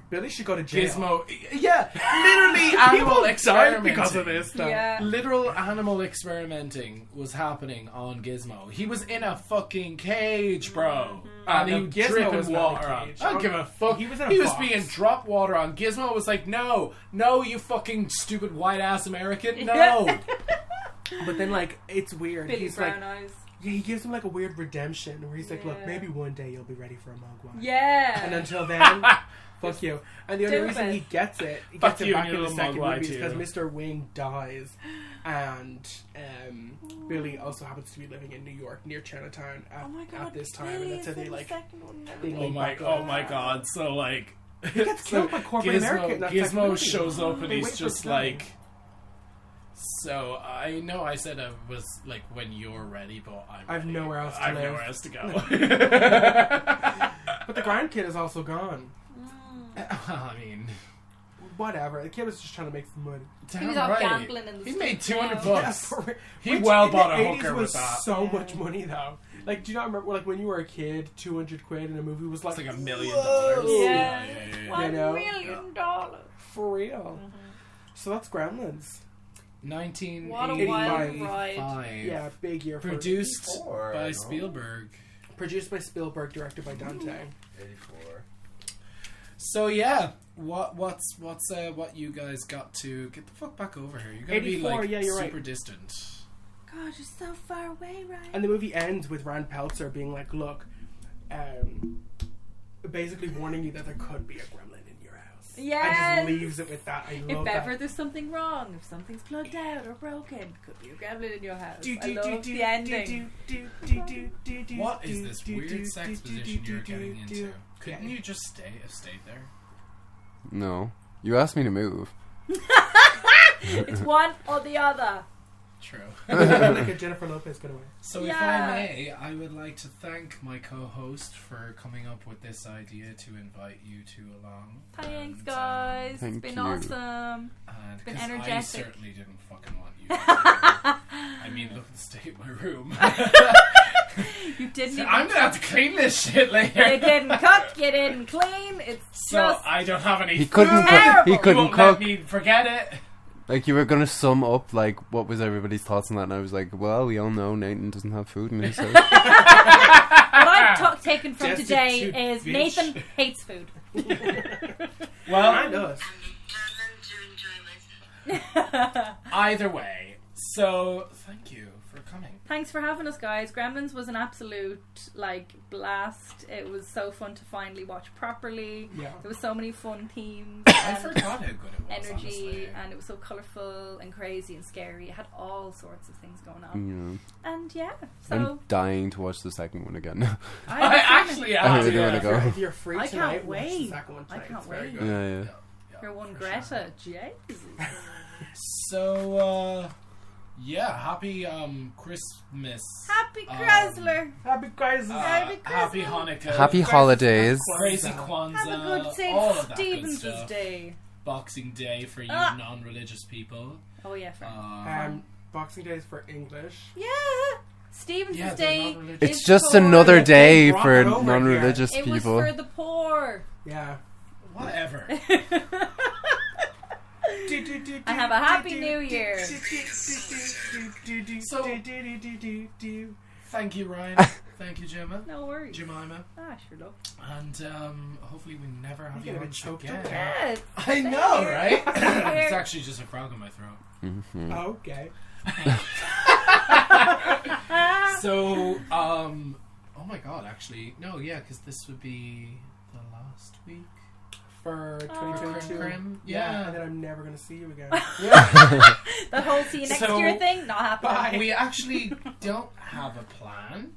Billy should go to jail. Gizmo? Yeah, literally animal Died experimenting because of this though. Yeah. Literal animal experimenting was happening on Gizmo. He was in a fucking cage, bro. And no, he Gizmo dripping was not in a water on. cage. I don't give a fuck. He was in a He was box. being dropped water on. Gizmo was like, no, you fucking stupid white ass American, Yeah. no. But then like it's weird. Billy He's brown like eyes. yeah, he gives him like a weird redemption where he's like, look, Yeah. maybe one day you'll be ready for a Mogwai. Yeah. And until then, fuck you. And the only Do reason it. he gets it, he Fuck gets you it back and in your the little second Mogwai movie, is because too. Mr. Wing dies, and Billy also happens to be living in New York near Chinatown Oh my god. at this time, Billy and that's how is they in the like. second one now. they Oh link my, back oh up. my god. So like, He gets killed by corporate America. in that second Gizmo movie. shows up and They he's wait for just it to like. die. So I know I said I was like when you're ready, but I've ready. nowhere else to I've live. nowhere else to go. But the grandkid is also gone. I mean, Whatever. The kid was just trying to make some money. damn He was off right. gambling in the He made streets $200 now. bucks. For real. He Which well in bought the a 80s hooker was with that. so much money though. Like, do you not remember like when you were a kid, 200 quid in a movie was like It's like $1 million. whoa. Yeah. yeah. You know? $1 million. For real. So that's Gremlins. 1985. What a wild ride. Yeah, big year for Produced 84, by no? Spielberg. produced by Spielberg, directed by Dante. 84. So yeah, what you guys got to get the fuck back over here? You're gonna be 84, like yeah, you're super right. distant. God, you're so far away, right? And the movie ends with Rand Peltzer being like, look, basically warning you that there could be a gremlin in your house. Yes. And just leaves it with that. I If love ever that. there's something wrong, if something's plugged out or broken, could be a gremlin in your house. Do, I do, do, love do, the ending. What is this weird sex position you're getting into? Couldn't you just have stayed there? No, you asked me to move. It's one or the other. True. Like a Jennifer Lopez kind of way. So if Yeah. I may, I would like to thank my co-host for coming up with this idea to invite you two along. Thanks, And, guys. Thank It's been you. awesome. And been 'cause I energetic. certainly didn't fucking want you. I mean, look at the state of my room. You didn't even I'm gonna have to clean this shit later. You didn't cook, you didn't clean. It's So just I don't have any. He couldn't. Terrible. He You couldn't won't let cook. me forget it. Like you were gonna sum up like what was everybody's thoughts on that, and I was like, well, we all know Nathan doesn't have food in his house. what I've taken from Destitute today is bitch. Nathan hates food. Well, I know. I'm determined to enjoy myself. either way. So thank you for coming. Thanks for having us, guys. Gremlins was an absolute blast. It was so fun to finally watch properly. Yeah. There was so many fun themes. I and forgot how good it was. energy, honestly. and it was so colourful and crazy and scary. It had all sorts of things going on. Yeah. And yeah, I'm so dying to watch the second one again. I actually I am. really yeah. wanna go. If you're free I tonight, can't watch the wait. second one I tonight. can't It's very wait. good. Yeah. you're one for sure. Greta. Jesus. So, yeah, happy Christmas. Happy Chrysler. Happy Christmas. Happy Happy Christmas. Hanukkah. Happy holidays. Crazy Kwanzaa. Have a good all St. of that good Stephen's stuff. Day. Boxing Day for you Ah. non-religious people. Oh yeah, fair. Boxing Day is for English. Yeah. Stephen's Yeah, they're Day. not religious. is It's just for- another day brought for it over non-religious It was people. for the poor. Yeah. Whatever. And have a happy new year. So- Thank you, Ryan. Thank you, Gemma. No worries. Jemima. Sure look. And hopefully we never have You're you gonna on get choked again. up. Yeah. I know, right? Here. It's actually just a frog in my throat. Mhm. Okay. So, oh my god, actually, no, yeah, because this would be the last week. For 2022. Crim? Yeah. Yeah. And then I'm never going to see you again. The whole see you next So- year thing, not happening. Bye. We actually don't have a plan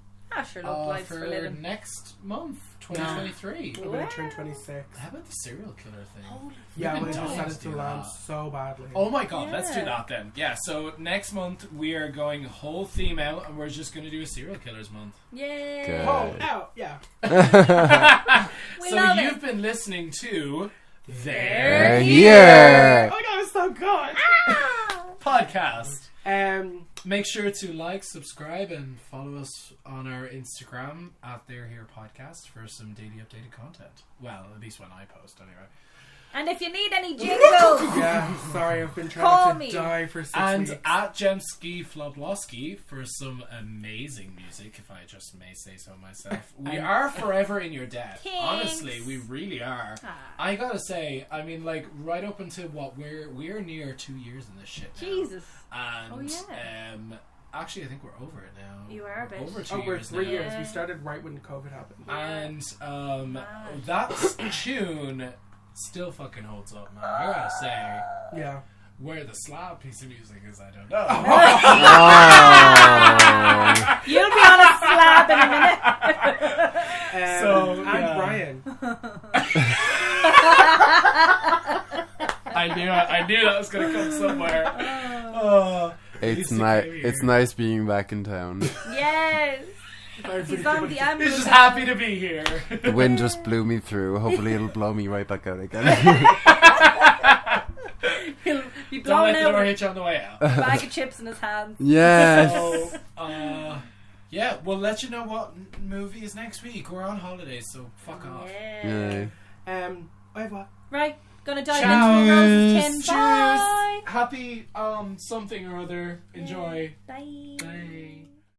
Sure look, life's for for living. next month, 2023. I'm going to turn 26. How about the serial killer thing? Yeah, We've we been dying decided to to do land that. so badly. Oh my god, let's do Yeah. that then. Yeah, so next month we are going whole theme out and we're just going to do a serial killers month. Yay. Good. Oh, ow, yeah. We So love you've it. been listening to They're their here. Oh my god, it's so good. podcast. Make Make sure to like, subscribe, and follow us on our Instagram at They're Here Podcast for some daily updated content. Well, at least when I post, anyway. And if you need any jingles, Yeah, sorry, I've been Call trying to me. die for 6 And weeks. at Jemski Flobloski for some amazing music, if I just may say so myself. We are forever in your debt. Thanks. Honestly, we really are. I gotta say, I mean, like, right up until we're near 2 years in this shit now. Jesus. And Oh, yeah. actually, I think we're over it now. You are a bit. Over 2 Oh, we're years 3 now. years. Yeah. We started right when COVID happened. And Mad. that tune still fucking holds up, man. I gotta say, Yeah. where the slab piece of music is, I don't know. Oh. You'll be on a slab in a minute. So, and yeah. Brian. I knew that was gonna come somewhere. Oh, It's He's nice. here. It's nice being back in town. Yes. He's on the ambulance. he's just happy to be here. The wind just blew me through. Hopefully, it'll blow me right back out again. He'll be Don't blown let the door out hit you on the way out. with a bag of chips in his hands. Yes. So, yeah, we'll let you know what movie is next week. We're on holidays, so fuck off. Yeah. Yeah. Au revoir. Right. Gonna dive Ciao. into a Rose's tin. Cheers. Bye. Happy something or other. Enjoy. Bye. Bye.